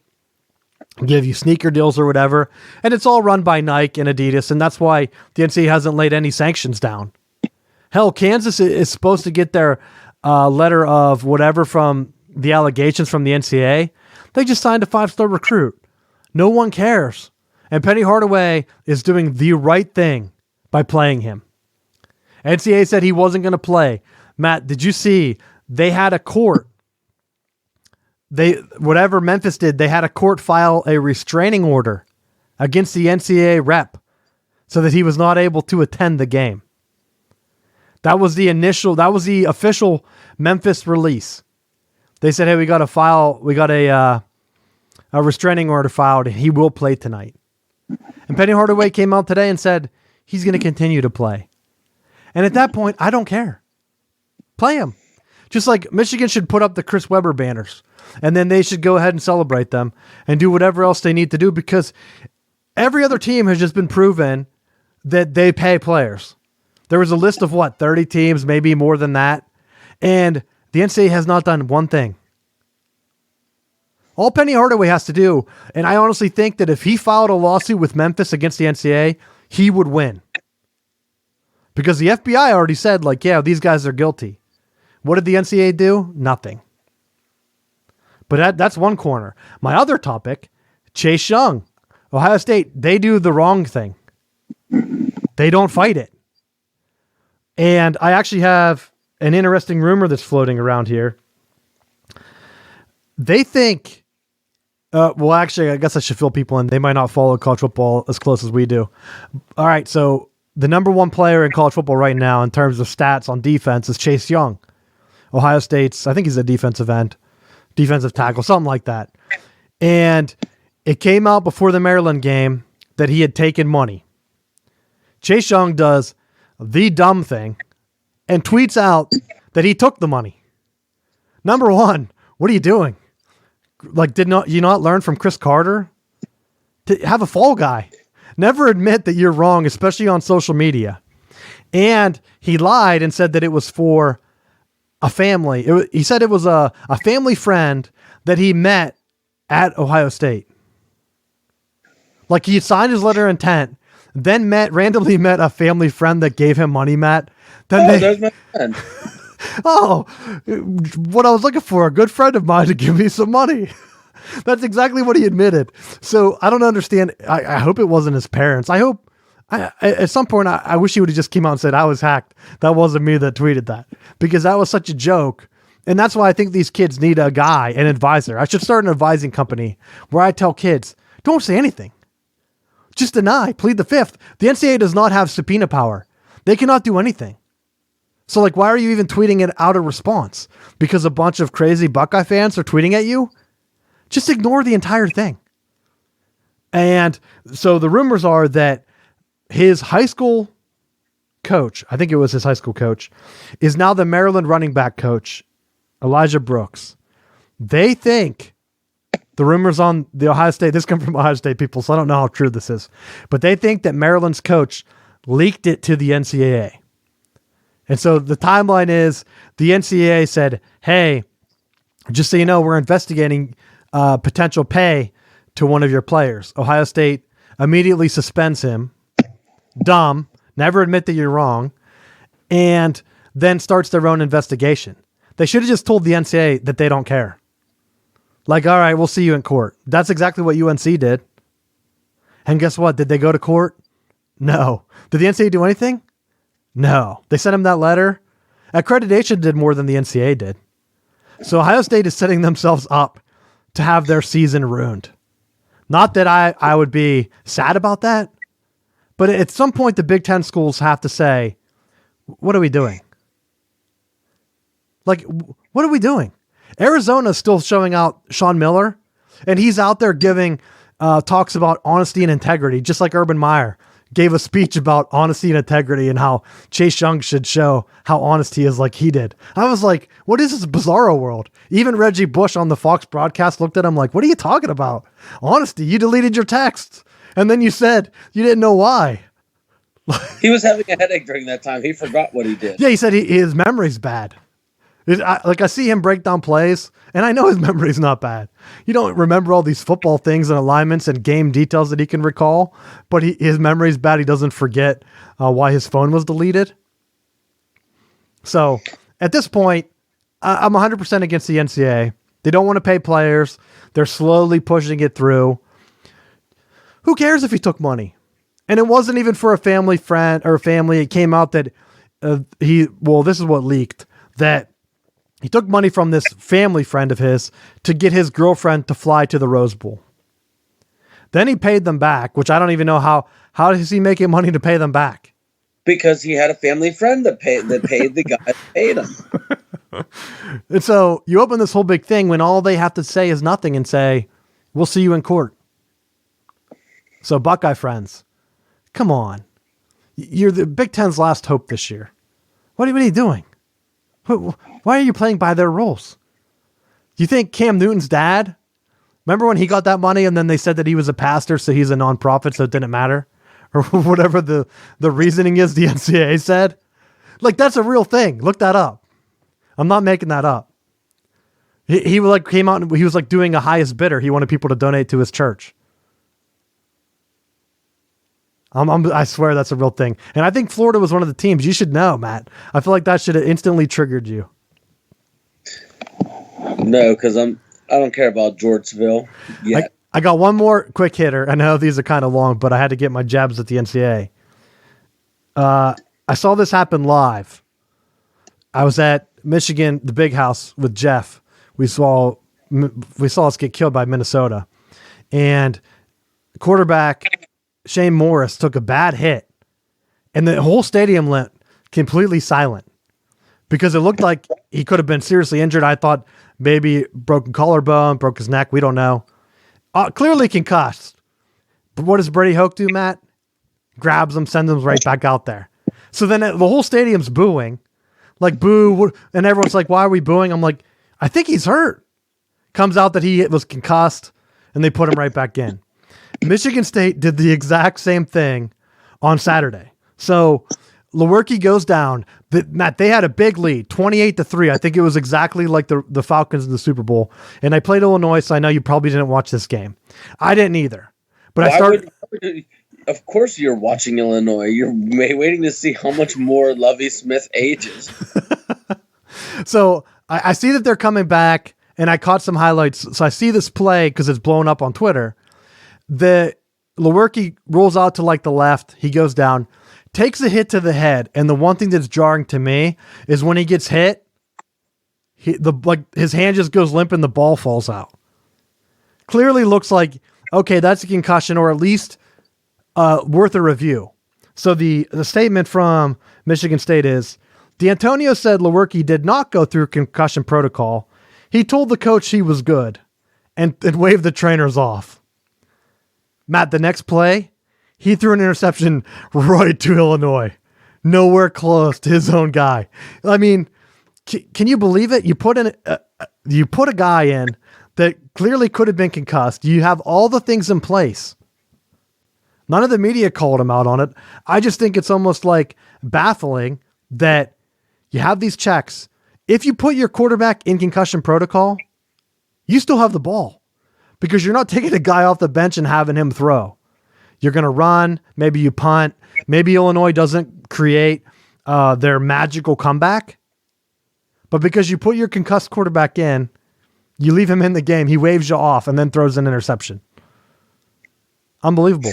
give you sneaker deals or whatever. And it's all run by Nike and Adidas. And that's why the NCAA hasn't laid any sanctions down. Hell, Kansas is supposed to get their letter of whatever from the allegations from the NCAA. They just signed a 5-star recruit. No one cares. And Penny Hardaway is doing the right thing by playing him. NCAA said he wasn't going to play. Matt, did you see they had a court? Whatever Memphis did, they had a court file a restraining order against the NCAA rep so that he was not able to attend the game. That was the official Memphis release. They said, hey, we got a restraining order filed. He will play tonight. And Penny Hardaway came out today and said he's going to continue to play. And at that point, I don't care. Play him. Just like Michigan should put up the Chris Webber banners. And then they should go ahead and celebrate them and do whatever else they need to do, because every other team has just been proven that they pay players. There was a list of 30 teams, maybe more than that. And the NCAA has not done one thing. All Penny Hardaway has to do, and I honestly think that if he filed a lawsuit with Memphis against the NCAA, he would win. Because the FBI already said, these guys are guilty. What did the NCAA do? Nothing. But that's one corner. My other topic, Chase Young, Ohio State, they do the wrong thing. They don't fight it. And I actually have an interesting rumor that's floating around here. They think, actually, I guess I should fill people in. They might not follow college football as close as we do. All right, so the number 1 player in college football right now in terms of stats on defense is Chase Young. Ohio State's, I think he's a defensive tackle, something like that. And it came out before the Maryland game that he had taken money. Chase Young does the dumb thing and tweets out that he took the money. Number one, what are you doing? Like, you not learn from Chris Carter to have a fall guy? Never admit that you're wrong, especially on social media. And he lied and said that it was for a family. He said it was a family friend that he met at Ohio State. Like, he signed his letter of intent, then randomly met a family friend that gave him money, Matt. There's my friend. Oh, what I was looking for, a good friend of mine to give me some money. That's exactly what he admitted. So I don't understand. I hope it wasn't his parents. At some point, I wish he would have just came out and said, I was hacked. That wasn't me that tweeted that, because that was such a joke. And that's why I think these kids need a guy, an advisor. I should start an advising company where I tell kids, don't say anything. Just deny, plead the fifth. The NCAA does not have subpoena power. They cannot do anything. So, like, why are you even tweeting it out of response? Because a bunch of crazy Buckeye fans are tweeting at you? Just ignore the entire thing. And so the rumors are that his high school coach, I think it was his high school coach, is now the Maryland running back coach, Elijah Brooks. They think, the rumors on the Ohio State, this comes from Ohio State people, so I don't know how true this is, but they think that Maryland's coach leaked it to the NCAA. And so the timeline is the NCAA said, hey, just so you know, we're investigating potential pay to one of your players. Ohio State immediately suspends him. Dumb. Never admit that you're wrong. And then starts their own investigation. They should have just told the NCAA that they don't care. Like, all right, we'll see you in court. That's exactly what UNC did. And guess what? Did they go to court? No. Did the NCAA do anything? No. They sent him that letter. Accreditation did more than the NCAA did. So Ohio State is setting themselves up to have their season ruined. Not that I would be sad about that, but at some point the Big Ten schools have to say, what are we doing? Like, what are we doing? Arizona's still showing out Sean Miller, and he's out there giving talks about honesty and integrity, just like Urban Meyer gave a speech about honesty and integrity and how Chase Young should show how honest he is like he did. I was like, what is this bizarro world? Even Reggie Bush on the Fox broadcast looked at him like, what are you talking about? Honesty, you deleted your texts. And then you said you didn't know why. He was having a headache during that time. He forgot what he did. Yeah, he said his memory's bad. I see him break down plays, and I know his memory's not bad. You don't remember all these football things and alignments and game details that he can recall, but his memory's bad. He doesn't forget why his phone was deleted. So at this point, I'm 100% against the NCAA. They don't want to pay players. They're slowly pushing it through. Who cares if he took money? And it wasn't even for a family friend or family. It came out that this is what leaked, that he took money from this family friend of his to get his girlfriend to fly to the Rose Bowl. Then he paid them back, which I don't even know how is he making money to pay them back? Because he had a family friend that paid the guy that paid him. And so you open this whole big thing when all they have to say is nothing and say, we'll see you in court. So Buckeye friends, come on. You're the Big Ten's last hope this year. What are you doing? Why are you playing by their rules? Do you think Cam Newton's dad, remember when he got that money and then they said that he was a pastor, so he's a nonprofit, so it didn't matter? Or whatever the reasoning is the NCAA said? Like, that's a real thing. Look that up. I'm not making that up. He like came out and he was like doing a highest bidder. He wanted people to donate to his church. I swear that's a real thing. And I think Florida was one of the teams. You should know, Matt. I feel like that should have instantly triggered you. No, because I don't care about Georgeville yet. I got one more quick hitter. I know these are kind of long, but I had to get my jabs at the NCAA. I saw this happen live. I was at Michigan, the Big House with Jeff. We saw us get killed by Minnesota. And quarterback Shane Morris took a bad hit, and the whole stadium went completely silent because it looked like he could have been seriously injured. I thought maybe broken collarbone, broke his neck. We don't know. Clearly concussed. But what does Brady Hoke do, Matt? Grabs him, sends him right back out there. So then the whole stadium's booing, like boo, and everyone's like, why are we booing? I'm like, I think he's hurt. Comes out that he was concussed, and they put him right back in. Michigan State did the exact same thing on Saturday. So Lewerke goes down. Matt, they had a big lead, 28-3. I think it was exactly like the Falcons in the Super Bowl. And I played Illinois, so I know you probably didn't watch this game. I didn't either. But I started. Of course, you're watching Illinois. You're waiting to see how much more Lovie Smith ages. So I see that they're coming back, and I caught some highlights. So I see this play because it's blown up on Twitter. The Lewerke rolls out to like the left. He goes down, takes a hit to the head. And the one thing that's jarring to me is when he gets hit, his hand just goes limp and the ball falls out. Clearly looks like, okay, that's a concussion, or at least worth a review. So the statement from Michigan State is, D'Antonio said Lewerke did not go through concussion protocol. He told the coach he was good and waved the trainers off. Matt, the next play, he threw an interception right to Illinois. Nowhere close to his own guy. I mean, can you believe it? You put a guy in that clearly could have been concussed. You have all the things in place. None of the media called him out on it. I just think it's almost like baffling that you have these checks. If you put your quarterback in concussion protocol, you still have the ball because you're not taking a guy off the bench and having him throw. You're going to run. Maybe you punt. Maybe Illinois doesn't create their magical comeback. But because you put your concussed quarterback in, you leave him in the game. He waves you off and then throws an interception. Unbelievable.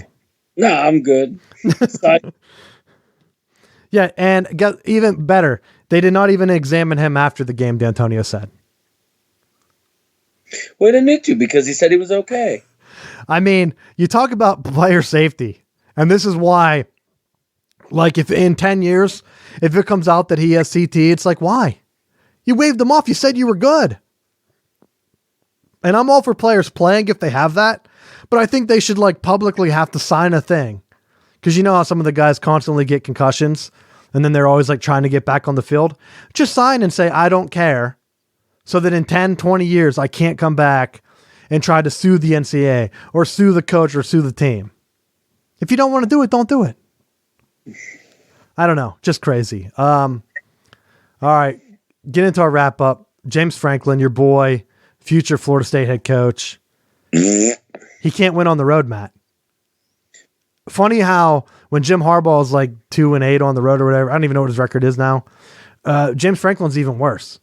No, I'm good. Yeah, and even better, they did not even examine him after the game, D'Antonio said. Well, they didn't need to because he said he was okay. I mean, you talk about player safety, and this is why, like, if in 10 years, if it comes out that he has CT, it's like, why? You waved him off. You said you were good. And I'm all for players playing if they have that, but I think they should, like, publicly have to sign a thing. Because you know how some of the guys constantly get concussions, and then they're always, like, trying to get back on the field? Just sign and say, I don't care, so that in 10, 20 years, I can't come back and try to sue the NCAA or sue the coach or sue the team. If you don't want to do it, don't do it. I don't know. Just crazy. All right. Get into our wrap up. James Franklin, your boy, future Florida State head coach. He can't win on the road, Matt. Funny how when Jim Harbaugh is like 2-8 on the road or whatever, I don't even know what his record is now. James Franklin's even worse.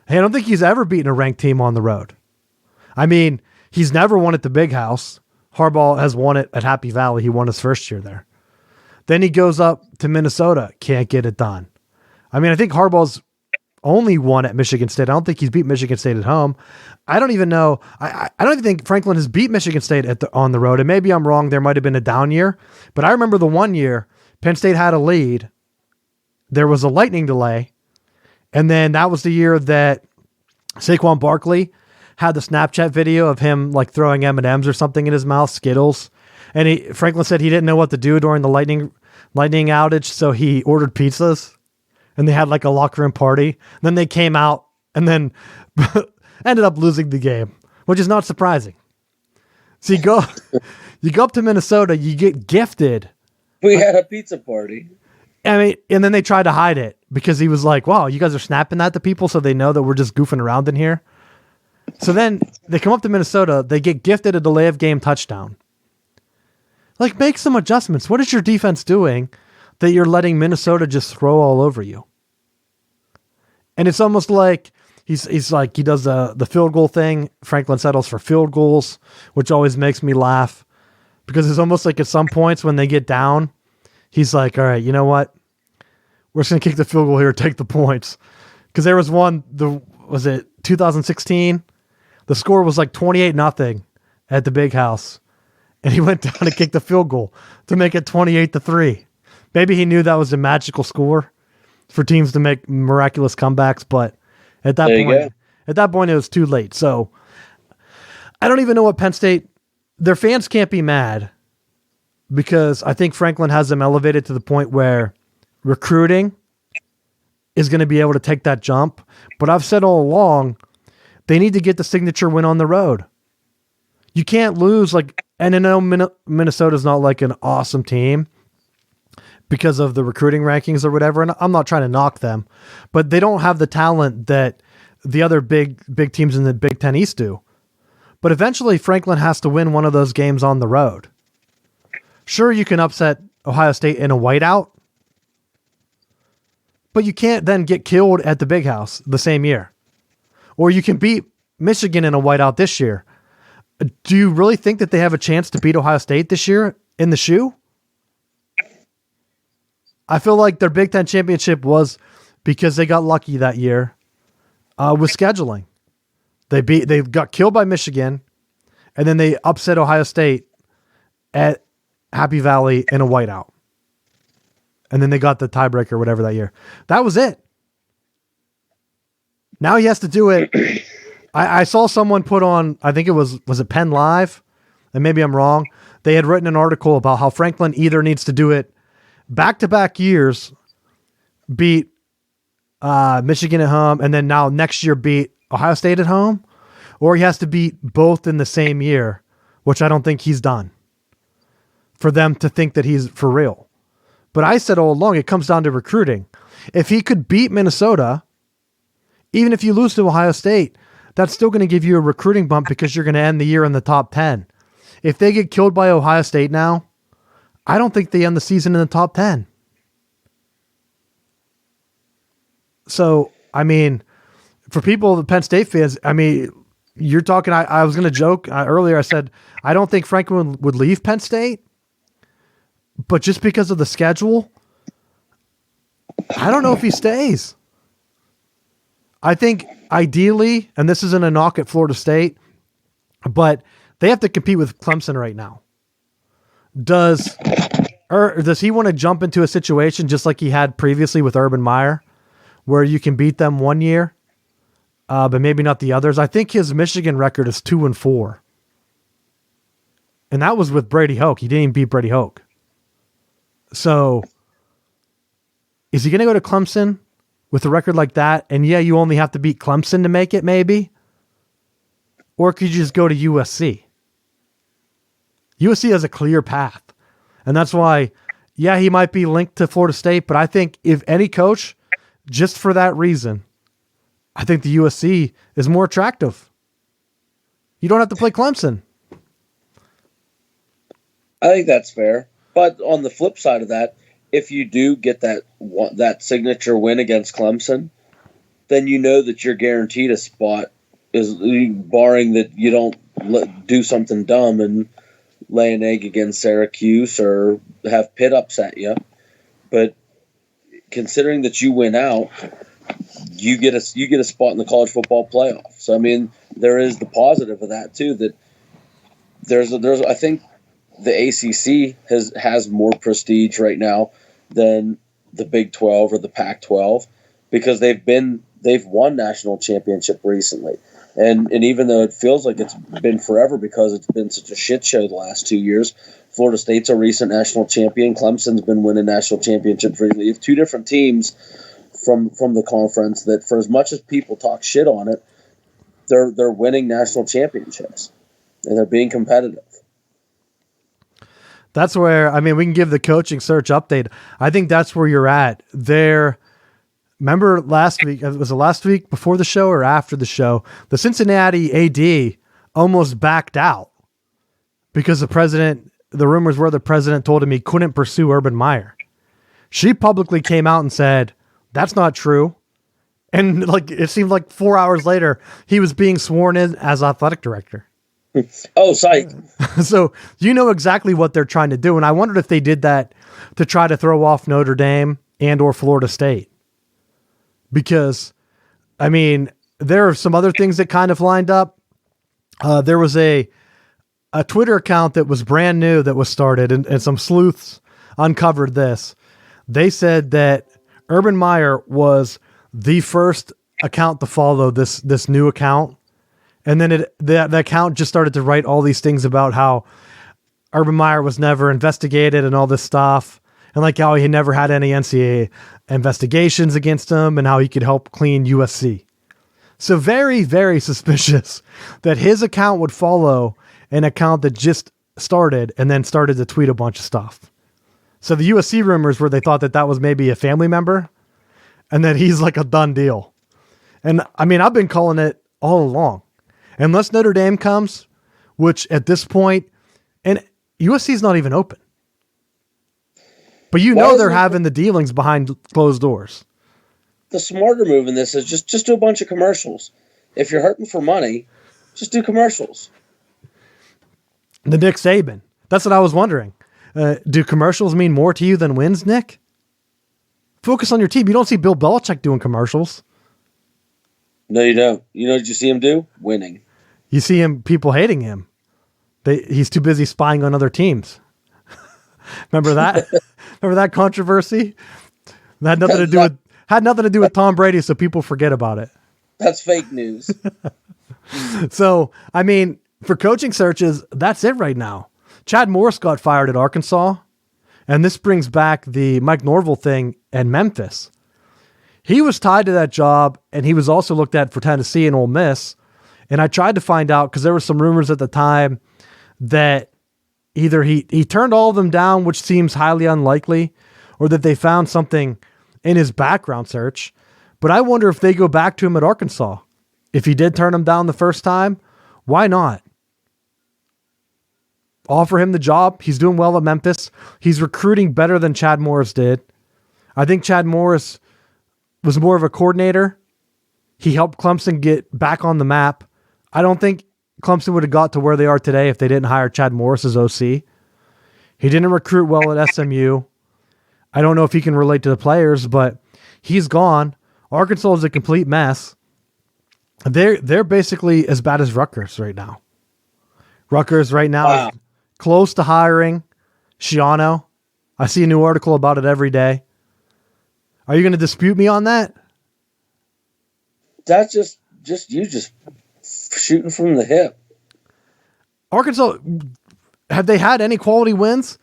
Hey, I don't think he's ever beaten a ranked team on the road. I mean, he's never won at the Big House. Harbaugh has won it at Happy Valley. He won his first year there. Then he goes up to Minnesota. Can't get it done. I mean, I think Harbaugh's only won at Michigan State. I don't think he's beat Michigan State at home. I don't even know. I don't even think Franklin has beat Michigan State on the road. And maybe I'm wrong. There might have been a down year. But I remember the one year Penn State had a lead. There was a lightning delay. And then that was the year that Saquon Barkley had the Snapchat video of him like throwing M&Ms or something in his mouth, Skittles. And Franklin said he didn't know what to do during the lightning outage, so he ordered pizzas. And they had like a locker room party. Then they came out and then ended up losing the game, which is not surprising. So you go up to Minnesota, you get gifted. We had a pizza party. I mean, and then they tried to hide it because he was like, wow, you guys are snapping that to people so they know that we're just goofing around in here. So then they come up to Minnesota, they get gifted a delay of game touchdown. Like, make some adjustments. What is your defense doing that you're letting Minnesota just throw all over you? And it's almost like he's like, he does the field goal thing. Franklin settles for field goals, which always makes me laugh because it's almost like at some points when they get down, he's like, all right, you know what? We're just going to kick the field goal here, take the points. Because there was one, was it 2016? The score was like 28-0 at the Big House. And he went down to kick the field goal to make it 28-3. Maybe he knew that was a magical score for teams to make miraculous comebacks, but at that point it was too late. So I don't even know what Penn State, their fans can't be mad because I think Franklin has them elevated to the point where recruiting is going to be able to take that jump. But I've said all along, they need to get the signature win on the road. You can't lose and I know Minnesota's not like an awesome team because of the recruiting rankings or whatever. And I'm not trying to knock them, but they don't have the talent that the other big teams in the Big Ten East do. But eventually Franklin has to win one of those games on the road. Sure, you can upset Ohio State in a whiteout, but you can't then get killed at the Big House the same year. Or you can beat Michigan in a whiteout this year. Do you really think that they have a chance to beat Ohio State this year in the shoe? I feel like their Big Ten championship was because they got lucky that year with scheduling. They got killed by Michigan, and then they upset Ohio State at Happy Valley in a whiteout. And then they got the tiebreaker or whatever that year. That was it. Now he has to do it. I saw someone put on, I think it was it Penn Live? And maybe I'm wrong. They had written an article about how Franklin either needs to do it back-to-back years, beat Michigan at home, and then now next year beat Ohio State at home, or he has to beat both in the same year, which I don't think he's done, for them to think that he's for real. But I said all along, it comes down to recruiting. If he could beat Minnesota, even if you lose to Ohio State, that's still going to give you a recruiting bump because you're going to end the year in the top 10. If they get killed by Ohio State now, I don't think they end the season in the top 10. So, I mean, for people, the Penn State fans, I mean, you're talking, I was going to joke earlier. I said, I don't think Franklin would leave Penn State, but just because of the schedule, I don't know if he stays. I think ideally, and this isn't a knock at Florida State, but they have to compete with Clemson right now. Does he want to jump into a situation just like he had previously with Urban Meyer, where you can beat them one year, but maybe not the others? I think his Michigan record is 2-4. And that was with Brady Hoke. He didn't even beat Brady Hoke. So is he going to go to Clemson with a record like that? And yeah, you only have to beat Clemson to make it, maybe. Or could you just go to USC? USC has a clear path. And that's why, yeah, he might be linked to Florida State, but I think if any coach, just for that reason, I think the USC is more attractive. You don't have to play Clemson. I think that's fair. But on the flip side of that, if you do get that signature win against Clemson, then you know that you're guaranteed a spot, barring that you don't do something dumb and lay an egg against Syracuse or have Pitt upset you. But considering that you win out, you get a spot in the college football playoff. So I mean, there is the positive of that too. That there's I think the ACC has more prestige right now than the Big 12 or the Pac-12 because they've won national championship recently. And even though it feels like it's been forever because it's been such a shit show the last 2 years, Florida State's a recent national champion. Clemson's been winning national championships recently. You have two different teams from the conference that, for as much as people talk shit on it, they're winning national championships and they're being competitive. That's where, I mean, we can give the coaching search update. I think that's where you're at. Remember last week, was it last week before the show or after the show? The Cincinnati AD almost backed out because the rumors were the president told him he couldn't pursue Urban Meyer. She publicly came out and said, that's not true. And it seemed like 4 hours later, he was being sworn in as athletic director. Oh, psych. So you know exactly what they're trying to do. And I wondered if they did that to try to throw off Notre Dame and or Florida State. Because, I mean, there are some other things that kind of lined up. There was a Twitter account that was brand new that was started, and some sleuths uncovered this. They said that Urban Meyer was the first account to follow this new account. And then the account just started to write all these things about how Urban Meyer was never investigated and all this stuff. and like how he never had any NCAA investigations against him and how he could help clean USC. So very, very suspicious that his account would follow an account that just started and then started to tweet a bunch of stuff. So the USC rumors where they thought that that was maybe a family member and that he's like a done deal. And I mean, I've been calling it all along. Unless Notre Dame comes, which at this point, and USC's not even open. But you know they're having the dealings behind closed doors. The smarter move in this is just do a bunch of commercials. If you're hurting for money, just do commercials. The Nick Saban. That's what I was wondering. Do commercials mean more to you than wins, Nick? Focus on your team. You don't see Bill Belichick doing commercials. No, you don't. You know what you see him do? Winning. You see people hating him. He's too busy spying on other teams. Remember that? Remember that controversy? That had nothing to do with Tom Brady, so people forget about it. That's fake news. So, I mean, for coaching searches, that's it right now. Chad Morris got fired at Arkansas, and this brings back the Mike Norvell thing at Memphis. He was tied to that job, and he was also looked at for Tennessee and Ole Miss. And I tried to find out, because there were some rumors at the time that either he turned all of them down, which seems highly unlikely, or that they found something in his background search. But I wonder if they go back to him at Arkansas. If he did turn him down the first time, why not? Offer him the job. He's doing well at Memphis. He's recruiting better than Chad Morris did. I think Chad Morris was more of a coordinator. He helped Clemson get back on the map. I don't think Clemson would have got to where they are today if they didn't hire Chad Morris as OC. He didn't recruit well at SMU. I don't know if he can relate to the players, but he's gone. Arkansas is a complete mess. They're basically as bad as Rutgers right now. Rutgers right now is close to hiring Shiano. I see a new article about it every day. Are you going to dispute me on that? That's just shooting from the hip. Arkansas, have they had any quality wins?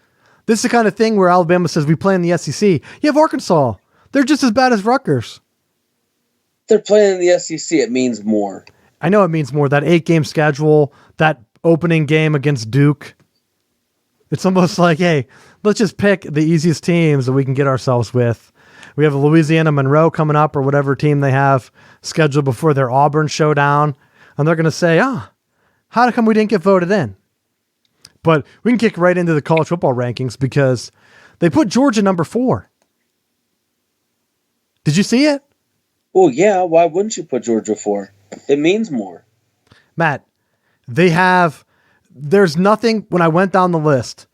This is the kind of thing where Alabama says we play in the SEC. You have Arkansas. They're just as bad as Rutgers. They're playing in the SEC. It means more. I know it means more. That 8-game schedule, that opening game against Duke. It's almost like, hey, let's just pick the easiest teams that we can get ourselves with. We have Louisiana Monroe coming up, or whatever team they have scheduled before their Auburn showdown. And they're going to say, how come we didn't get voted in? But we can kick right into the college football rankings because they put Georgia number 4. Did you see it? Well, yeah. Why wouldn't you put Georgia 4? It means more. Matt, there's nothing, when I went down the list,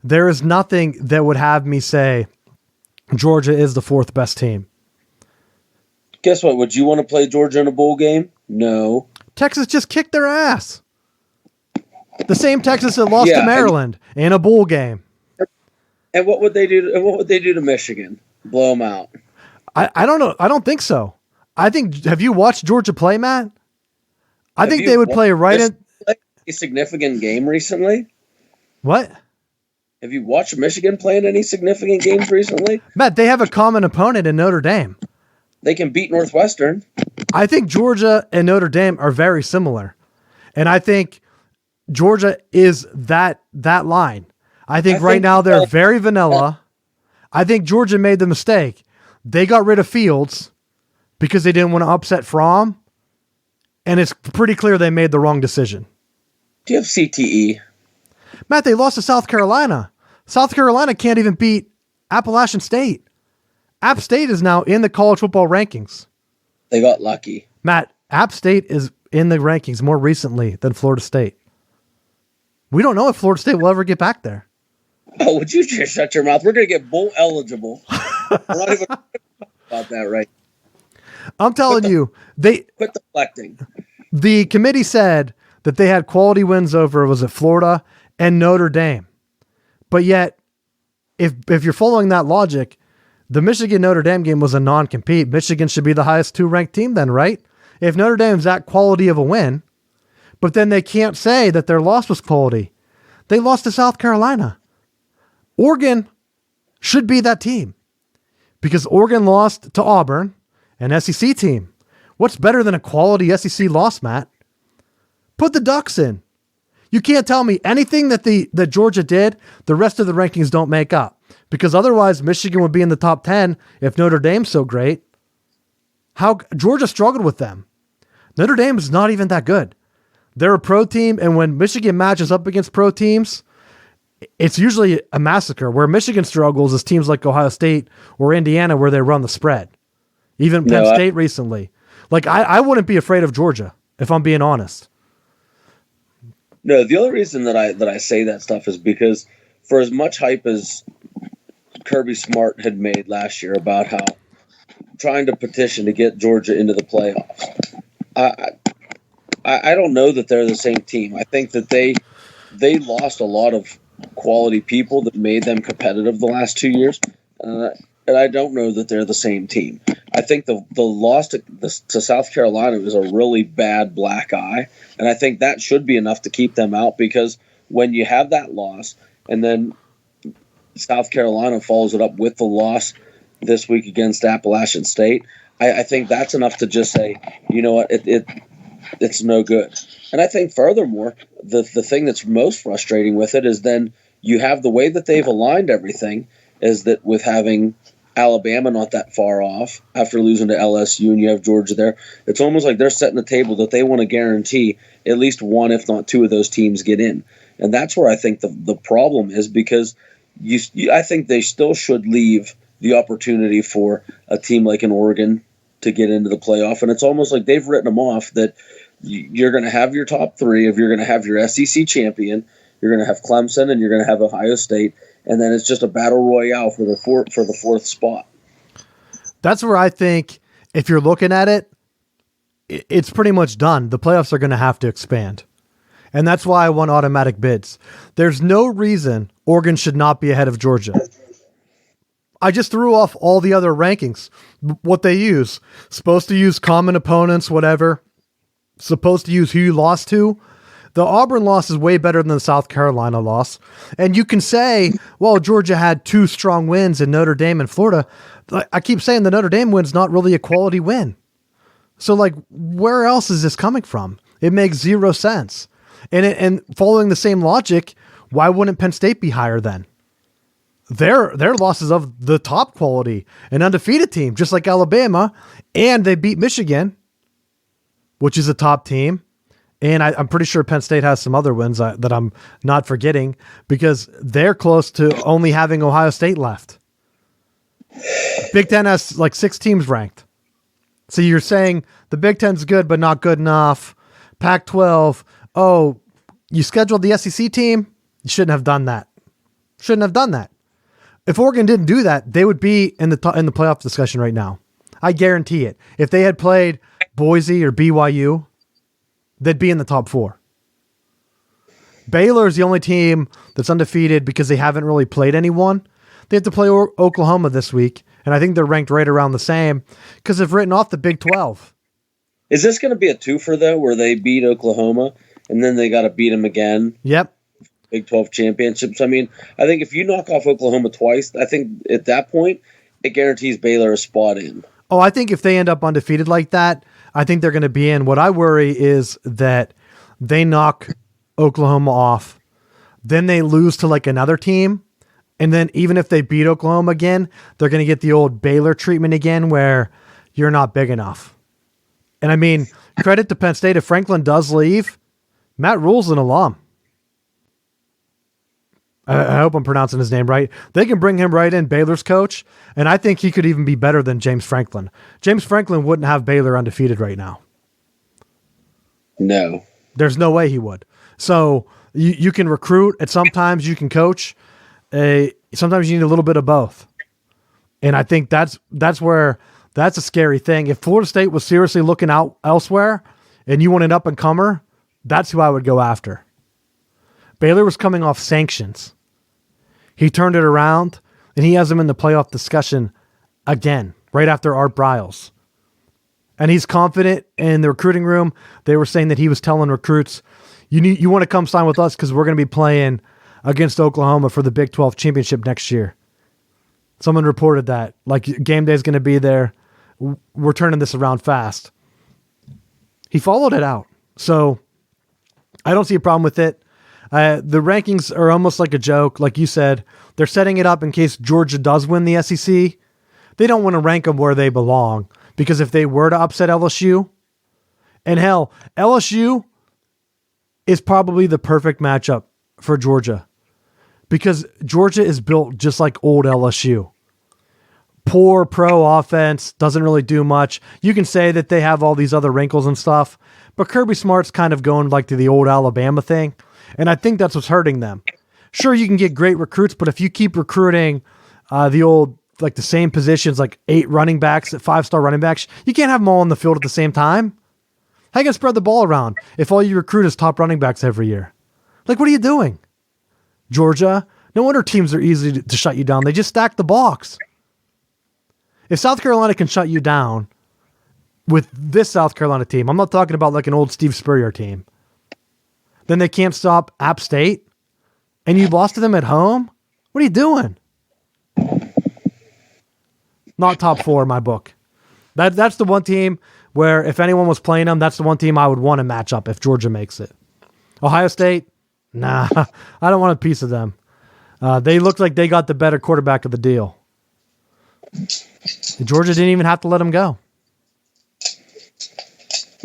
there is nothing that would have me say Georgia is the 4th best team. Guess what? Would you want to play Georgia in a bowl game? No. Texas just kicked their ass. The same Texas that lost to Maryland in a bowl game. And what would they do? What would they do to Michigan? Blow them out? I don't know. I don't think so. Have you watched Georgia play, Matt? I think they would play right in a significant game recently. What? Have you watched Michigan play in any significant games recently? Matt, they have a common opponent in Notre Dame. They can beat Northwestern. I think Georgia and Notre Dame are very similar. And I think Georgia is that line. I think right now they're very vanilla. I think Georgia made the mistake. They got rid of Fields because they didn't want to upset Fromm. And it's pretty clear they made the wrong decision. Do you have CTE? Matt, they lost to South Carolina. South Carolina can't even beat Appalachian State. App State is now in the college football rankings. They got lucky. Matt, App State is in the rankings more recently than Florida State. We don't know if Florida State will ever get back there. Oh, would you just shut your mouth? We're going to get bowl eligible. We're not even about that right. I'm telling you, quit deflecting. The committee said that they had quality wins over, was it Florida and Notre Dame? But yet, if you're following that logic, the Michigan-Notre Dame game was a non-compete. Michigan should be the highest 2-ranked team then, right? If Notre Dame's that quality of a win, but then they can't say that their loss was quality. They lost to South Carolina. Oregon should be that team because Oregon lost to Auburn, an SEC team. What's better than a quality SEC loss, Matt? Put the Ducks in. You can't tell me anything that Georgia did, the rest of the rankings don't make up. Because otherwise, Michigan would be in the top 10 if Notre Dame's so great. How Georgia struggled with them. Notre Dame is not even that good. They're a pro team, and when Michigan matches up against pro teams, it's usually a massacre. Where Michigan struggles is teams like Ohio State or Indiana where they run the spread. Even Penn State recently. Like, I wouldn't be afraid of Georgia, if I'm being honest. No, the only reason that I say that stuff is because for as much hype as Kirby Smart had made last year about how trying to petition to get Georgia into the playoffs, I don't know that they're the same team. I think that they lost a lot of quality people that made them competitive the last 2 years, and I don't know that they're the same team. I think the loss to South Carolina was a really bad black eye, and I think that should be enough to keep them out because when you have that loss and then South Carolina follows it up with the loss this week against Appalachian State, I think that's enough to just say, you know what, it's no good. And I think furthermore, the thing that's most frustrating with it is then you have the way that they've aligned everything is that with having Alabama not that far off after losing to LSU and you have Georgia there, it's almost like they're setting the table that they want to guarantee at least one, if not two of those teams get in. And that's where I think the problem is because I think they still should leave the opportunity for a team like an Oregon to get into the playoff. And it's almost like they've written them off that you're going to have your top three, if you're going to have your SEC champion, you're going to have Clemson, and you're going to have Ohio State, and then it's just a battle royale for the fourth spot. That's where I think if you're looking at it, it's pretty much done. The playoffs are going to have to expand. And that's why I want automatic bids. There's no reason Oregon should not be ahead of Georgia. I just threw off all the other rankings, what they use. Supposed to use common opponents, whatever. Supposed to use who you lost to. The Auburn loss is way better than the South Carolina loss. And you can say, well, Georgia had two strong wins in Notre Dame and Florida. I keep saying the Notre Dame win's not really a quality win. So, like, where else is this coming from? It makes zero sense. And following the same logic, why wouldn't Penn State be higher then? Their losses of the top quality, an undefeated team, just like Alabama, and they beat Michigan, which is a top team. And I'm pretty sure Penn State has some other wins that I'm not forgetting because they're close to only having Ohio State left. Big Ten has like 6 teams ranked. So you're saying the Big Ten's good, but not good enough. Pac-12, oh, you scheduled the SEC team? You shouldn't have done that. Shouldn't have done that. If Oregon didn't do that, they would be in the playoff discussion right now. I guarantee it. If they had played Boise or BYU, they'd be in the top 4. Baylor is the only team that's undefeated because they haven't really played anyone. They have to play Oklahoma this week, and I think they're ranked right around the same because they've written off the Big 12. Is this going to be a twofer, though, where they beat Oklahoma, and then they got to beat them again? Yep. Big 12 championships. I mean, I think if you knock off Oklahoma twice, I think at that point, it guarantees Baylor a spot in. Oh, I think if they end up undefeated like that, I think they're going to be in. What I worry is that they knock Oklahoma off, then they lose to like another team, and then even if they beat Oklahoma again, they're going to get the old Baylor treatment again where you're not big enough. And I mean, credit to Penn State. If Franklin does leave, Matt Rule's an alum. I hope I'm pronouncing his name right. They can bring him right in, Baylor's coach, and I think he could even be better than James Franklin. James Franklin wouldn't have Baylor undefeated right now. No. There's no way he would. So you can recruit, and sometimes you can coach. Sometimes you need a little bit of both. And I think that's a scary thing. If Florida State was seriously looking out elsewhere and you want an up-and-comer, that's who I would go after. Baylor was coming off sanctions. He turned it around, and he has them in the playoff discussion again, right after Art Briles. And he's confident in the recruiting room. They were saying that he was telling recruits, you want to come sign with us because we're going to be playing against Oklahoma for the Big 12 championship next year. Someone reported that. Like, game day is going to be there. We're turning this around fast. He followed it out. So I don't see a problem with it. The rankings are almost like a joke. Like you said, they're setting it up in case Georgia does win the SEC. They don't want to rank them where they belong, because if they were to upset LSU, and hell, LSU is probably the perfect matchup for Georgia, because Georgia is built just like old LSU. Poor pro offense, doesn't really do much. You can say that they have all these other wrinkles and stuff, but Kirby Smart's kind of going like to the old Alabama thing, and I think that's what's hurting them. Sure, you can get great recruits, but if you keep recruiting the old, like the same positions, like 8 running backs, 5-star running backs, you can't have them all on the field at the same time. How you going to spread the ball around if all you recruit is top running backs every year? Like, what are you doing? Georgia, no wonder teams are easy to shut you down. They just stack the box. If South Carolina can shut you down with this South Carolina team, I'm not talking about like an old Steve Spurrier team, then they can't stop App State, and you lost to them at home? What are you doing? Not top 4 in my book. That's the one team where if anyone was playing them, that's the one team I would want to match up if Georgia makes it. Ohio State? Nah, I don't want a piece of them. They look like they got the better quarterback of the deal. Georgia didn't even have to let him go.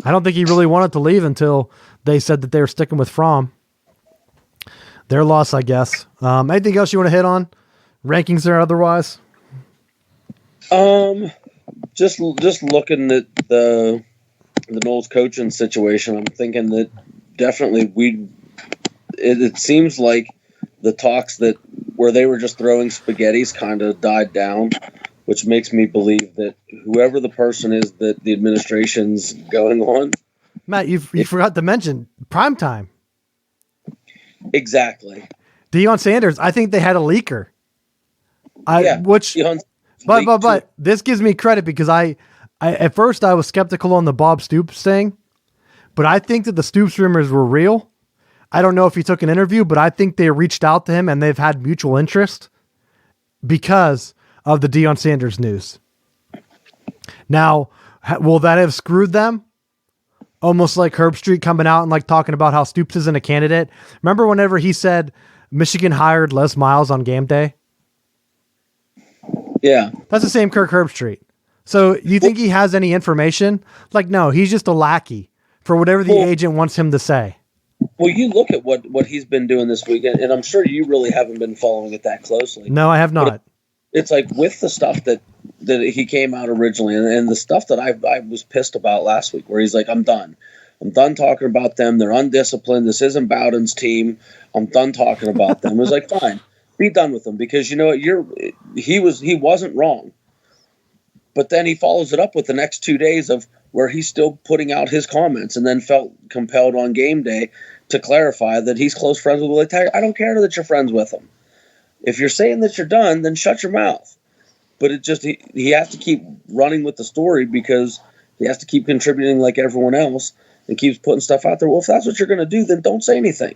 I don't think he really wanted to leave until they said that they were sticking with Fromm. Their loss, I guess. Anything else you want to hit on? Rankings or otherwise? Just looking at the Knowles coaching situation, I'm thinking that definitely it seems like the talks that where they were just throwing spaghettis kind of died down, which makes me believe that whoever the person is that the administration's going on. Matt, you forgot to mention primetime. Exactly. Deion Sanders, I think they had a leaker. But this gives me credit because I at first I was skeptical on the Bob Stoops thing, but I think that the Stoops rumors were real. I don't know if he took an interview, but I think they reached out to him and they've had mutual interest because of the Deion Sanders news. Now, will that have screwed them? Almost like Herb Street coming out and like talking about how Stoops isn't a candidate. Remember whenever he said Michigan hired Les Miles on game day? Yeah. That's the same Kirk Herbstreit. So you think he has any information? Like, no, he's just a lackey for whatever the agent wants him to say. Well, you look at what he's been doing this weekend, and I'm sure you really haven't been following it that closely. No, I have not. It's like with the stuff that he came out originally and the stuff that I was pissed about last week, where he's like, I'm done. I'm done talking about them. They're undisciplined. This isn't Bowden's team. I'm done talking about them. It was like, fine. Be done with them, because you know what, he wasn't wrong. But then he follows it up with the next 2 days of where he's still putting out his comments, and then felt compelled on game day to clarify that he's close friends with Willie Taggart. I don't care that you're friends with him. If you're saying that you're done, then shut your mouth. But it just he has to keep running with the story because he has to keep contributing like everyone else and keeps putting stuff out there. Well, if that's what you're going to do, then don't say anything.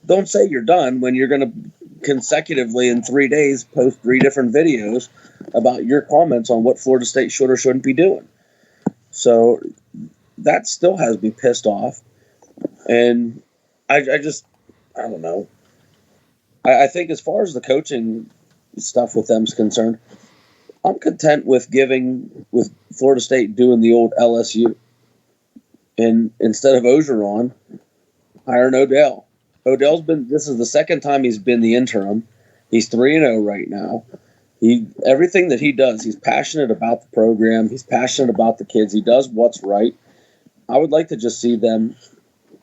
Don't say you're done when you're going to consecutively in 3 days post 3 different videos about your comments on what Florida State should or shouldn't be doing. So that still has me pissed off. And I don't know. I think as far as the coaching stuff with them is concerned, I'm content with Florida State doing the old LSU. And instead of Ogeron, hire an Odell. This is the second time he's been the interim. He's 3-0 right now. Everything that he does, he's passionate about the program. He's passionate about the kids. He does what's right. I would like to just see them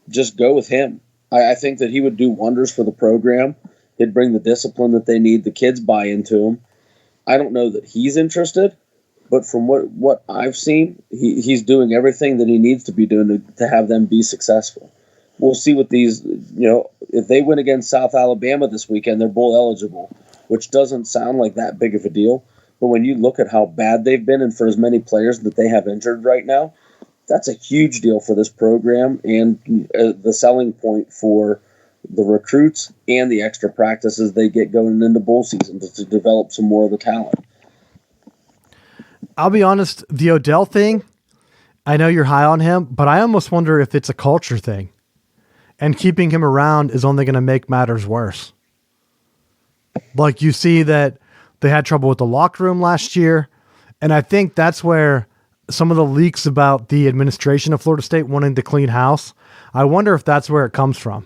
just go with him. I think that he would do wonders for the program. He'd bring the discipline that they need. The kids buy into him. I don't know that he's interested, but from what I've seen, he's doing everything that he needs to be doing to have them be successful. We'll see what these, if they win against South Alabama this weekend, they're bowl eligible, which doesn't sound like that big of a deal. But when you look at how bad they've been and for as many players that they have injured right now, that's a huge deal for this program and the selling point for the recruits and the extra practices they get going into bowl season to develop some more of the talent. I'll be honest, the Odell thing, I know you're high on him, but I almost wonder if it's a culture thing. And keeping him around is only going to make matters worse. Like you see that they had trouble with the locker room last year. And I think that's where some of the leaks about the administration of Florida State wanting to clean house, I wonder if that's where it comes from.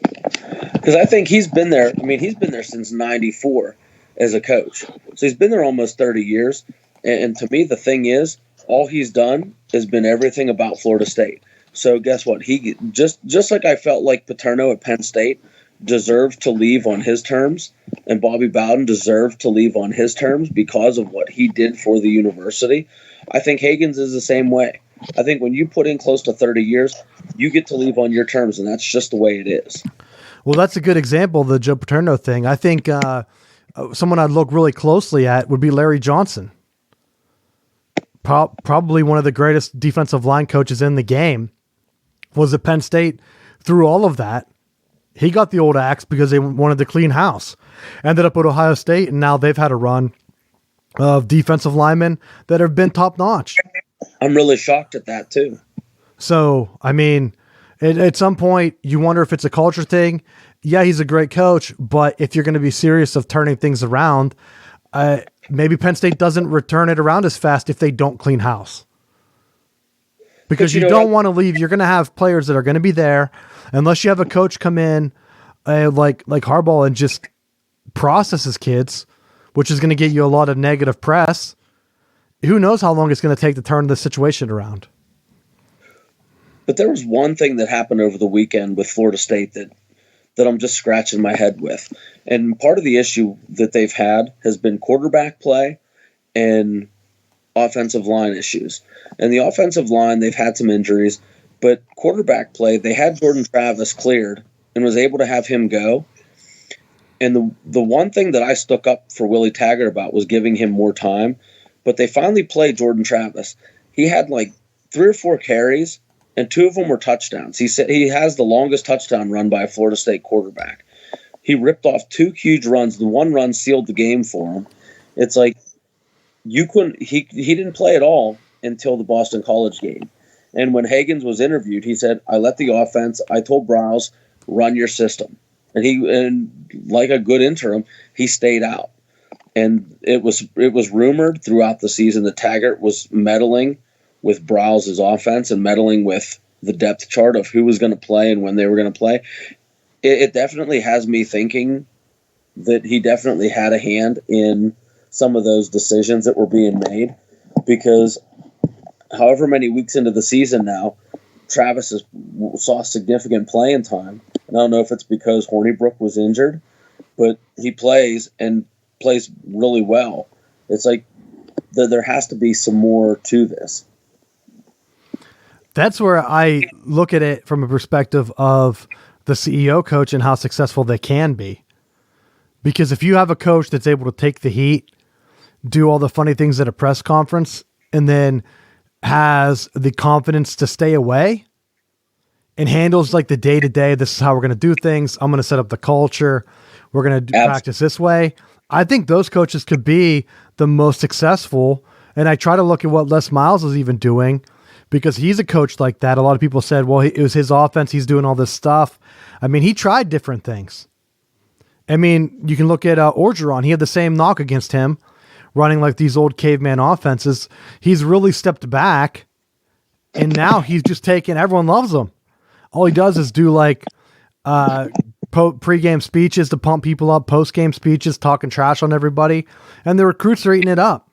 Because I think he's been there. I mean, he's been there since '94 as a coach. So he's been there almost 30 years. And to me, the thing is, all he's done has been everything about Florida State. So guess what? He just like I felt like Paterno at Penn State deserved to leave on his terms, and Bobby Bowden deserved to leave on his terms because of what he did for the university. I think Hagens is the same way. I think when you put in close to 30 years, you get to leave on your terms, and that's just the way it is. Well, that's a good example of the Joe Paterno thing. I think someone I'd look really closely at would be Larry Johnson. Probably one of the greatest defensive line coaches in the game. Was at Penn State through all of that. He got the old axe because they wanted to clean house. Ended up at Ohio State, and now they've had a run of defensive linemen that have been top-notch. I'm really shocked at that, too. So, I mean, at some point, you wonder if it's a culture thing. Yeah, he's a great coach, but if you're going to be serious of turning things around, maybe Penn State doesn't return it around as fast if they don't clean house. Because you don't want to leave. You're going to have players that are going to be there unless you have a coach come in like Harbaugh and just process his kids, which is going to get you a lot of negative press. Who knows how long it's going to take to turn the situation around. But there was one thing that happened over the weekend with Florida State that I'm just scratching my head with. And part of the issue that they've had has been quarterback play and offensive line issues. And the offensive line, they've had some injuries, but quarterback play, they had Jordan Travis cleared and was able to have him go. And the one thing that I stuck up for Willie Taggart about was giving him more time, but they finally played Jordan Travis. He had like 3 or 4 carries, and 2 of them were touchdowns. He said he has the longest touchdown run by a Florida State quarterback. He ripped off 2 huge runs. The one run sealed the game for him. It's like, he didn't play at all until the Boston College game. And when Hagens was interviewed, he said, I told Browse, run your system. And like a good interim, he stayed out. And it was rumored throughout the season that Taggart was meddling with Browse's offense and meddling with the depth chart of who was going to play and when they were going to play. It definitely has me thinking that he definitely had a hand in some of those decisions that were being made, because however many weeks into the season now, Travis saw significant playing time. And I don't know if it's because Hornibrook was injured, but he plays and plays really well. It's like there has to be some more to this. That's where I look at it from a perspective of the CEO coach and how successful they can be. Because if you have a coach that's able to take the heat, do all the funny things at a press conference, and then has the confidence to stay away and handles like the day-to-day, this is how we're going to do things. I'm going to set up the culture. We're going to practice this way. I think those coaches could be the most successful. And I try to look at what Les Miles is even doing, because he's a coach like that. A lot of people said, well, it was his offense. He's doing all this stuff. I mean, he tried different things. I mean, you can look at Orgeron. He had the same knock against him, running like these old caveman offenses. He's really stepped back, and now he's just taken, everyone loves him. All he does is do like pre-game speeches to pump people up, post-game speeches, talking trash on everybody, and the recruits are eating it up.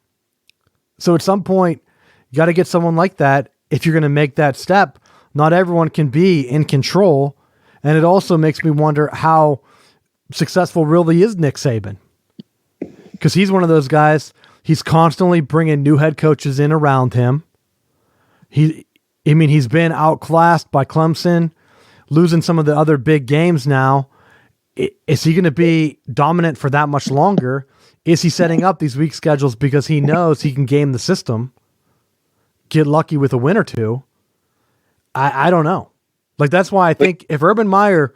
So at some point, you got to get someone like that. If you're going to make that step, not everyone can be in control. And it also makes me wonder how successful really is Nick Saban. Because he's one of those guys, he's constantly bringing new head coaches in around him. He's been outclassed by Clemson, losing some of the other big games now. Is he going to be dominant for that much longer? Is he setting up these weak schedules because he knows he can game the system, get lucky with a win or two? I don't know. Like, that's why I think if Urban Meyer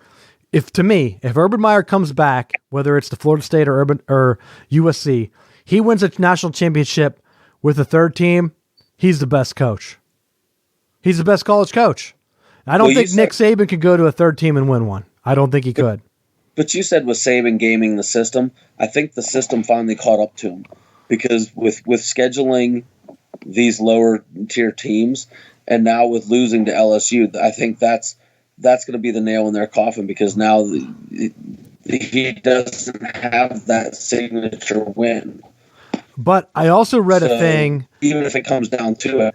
comes back, whether it's to Florida State or USC, he wins a national championship with a third team, he's the best coach. He's the best college coach. I don't think Nick Saban could go to a third team and win one. I don't think he could. But you said with Saban gaming the system, I think the system finally caught up to him because with scheduling these lower tier teams and now with losing to LSU, I think that's going to be the nail in their coffin because now he doesn't have that signature win. But I also read a thing. Even if it comes down to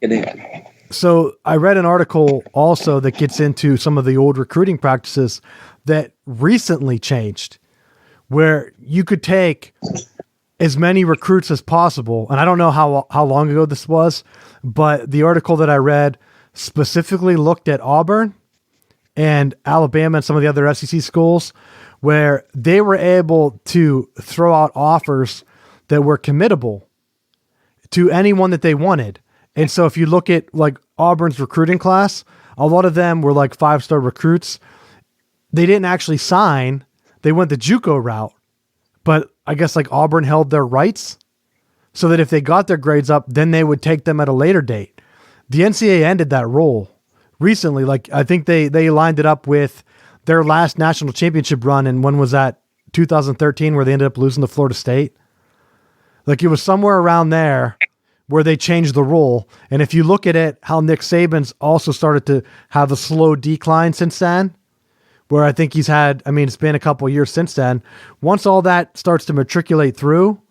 it. So I read an article also that gets into some of the old recruiting practices that recently changed, where you could take as many recruits as possible. And I don't know how long ago this was, but the article that I read specifically looked at Auburn and Alabama and some of the other SEC schools where they were able to throw out offers that were committable to anyone that they wanted. And so if you look at like Auburn's recruiting class, a lot of them were like 5-star recruits. They didn't actually sign. They went the JUCO route. But I guess like Auburn held their rights so that if they got their grades up, then they would take them at a later date. The NCAA ended that rule recently. Like I think they lined it up with their last national championship run. And when was that? 2013, where they ended up losing to Florida State. Like it was somewhere around there where they changed the rule. And if you look at it, how Nick Saban's also started to have a slow decline since then, where I think he's had, I mean, it's been a couple of years since then. Once all that starts to matriculate through,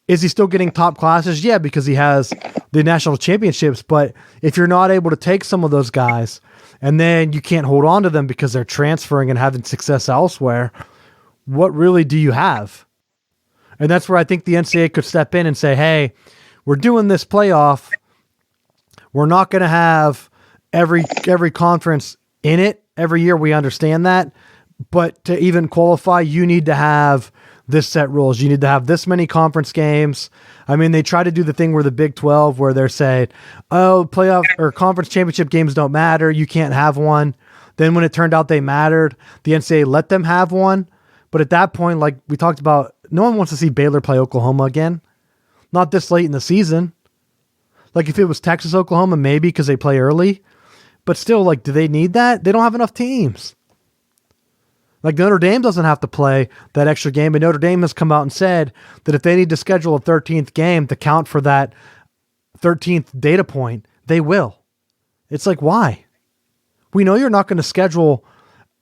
is he still getting top classes? Yeah, because he has the national championships. But if you're not able to take some of those guys and then you can't hold on to them because they're transferring and having success elsewhere, what really do you have? And that's where I think the NCAA could step in and say, hey, we're doing this playoff. We're not going to have every conference in it every year. We understand that. But to even qualify, you need to have this set rules. You need to have this many conference games. I mean, they try to do the thing where the Big 12, where they're saying, oh, playoff or conference championship games don't matter. You can't have one. Then when it turned out they mattered, the NCAA let them have one. But at that point, like we talked about, no one wants to see Baylor play Oklahoma again. Not this late in the season. Like if it was Texas, Oklahoma, maybe because they play early. But still, like, do they need that? They don't have enough teams. Like Notre Dame doesn't have to play that extra game. But Notre Dame has come out and said that if they need to schedule a 13th game to count for that 13th data point, they will. It's like, why? We know you're not going to schedule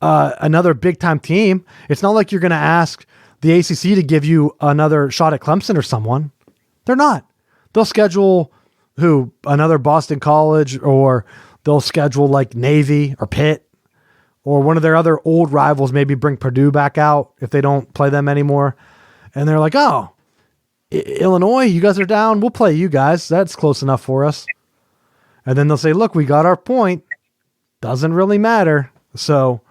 another big-time team. It's not like you're going to ask the ACC to give you another shot at Clemson or someone. They're not. They'll schedule another Boston College, or they'll schedule like Navy or Pitt or one of their other old rivals, maybe bring Purdue back out if they don't play them anymore. And they're like, oh, Illinois, you guys are down. We'll play you guys. That's close enough for us. And then they'll say, look, we got our point. Doesn't really matter. So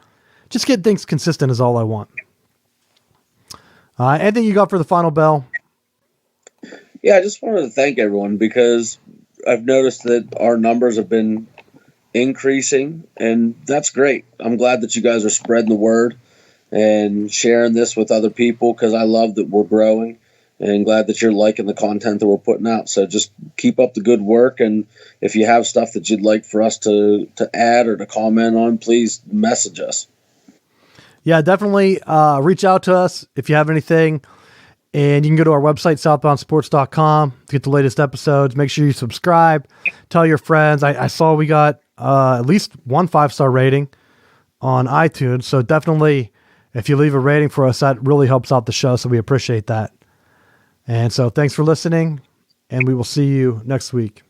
just get things consistent is all I want. Anything you got for the final bell? Yeah, I just wanted to thank everyone because I've noticed that our numbers have been increasing, and that's great. I'm glad that you guys are spreading the word and sharing this with other people because I love that we're growing and glad that you're liking the content that we're putting out. So just keep up the good work, and if you have stuff that you'd like for us to add or to comment on, please message us. Yeah, definitely reach out to us if you have anything. And you can go to our website, southboundsports.com, to get the latest episodes. Make sure you subscribe. Tell your friends. I saw we got at least 1 5-star rating on iTunes. So definitely, if you leave a rating for us, that really helps out the show. So we appreciate that. And so thanks for listening, and we will see you next week.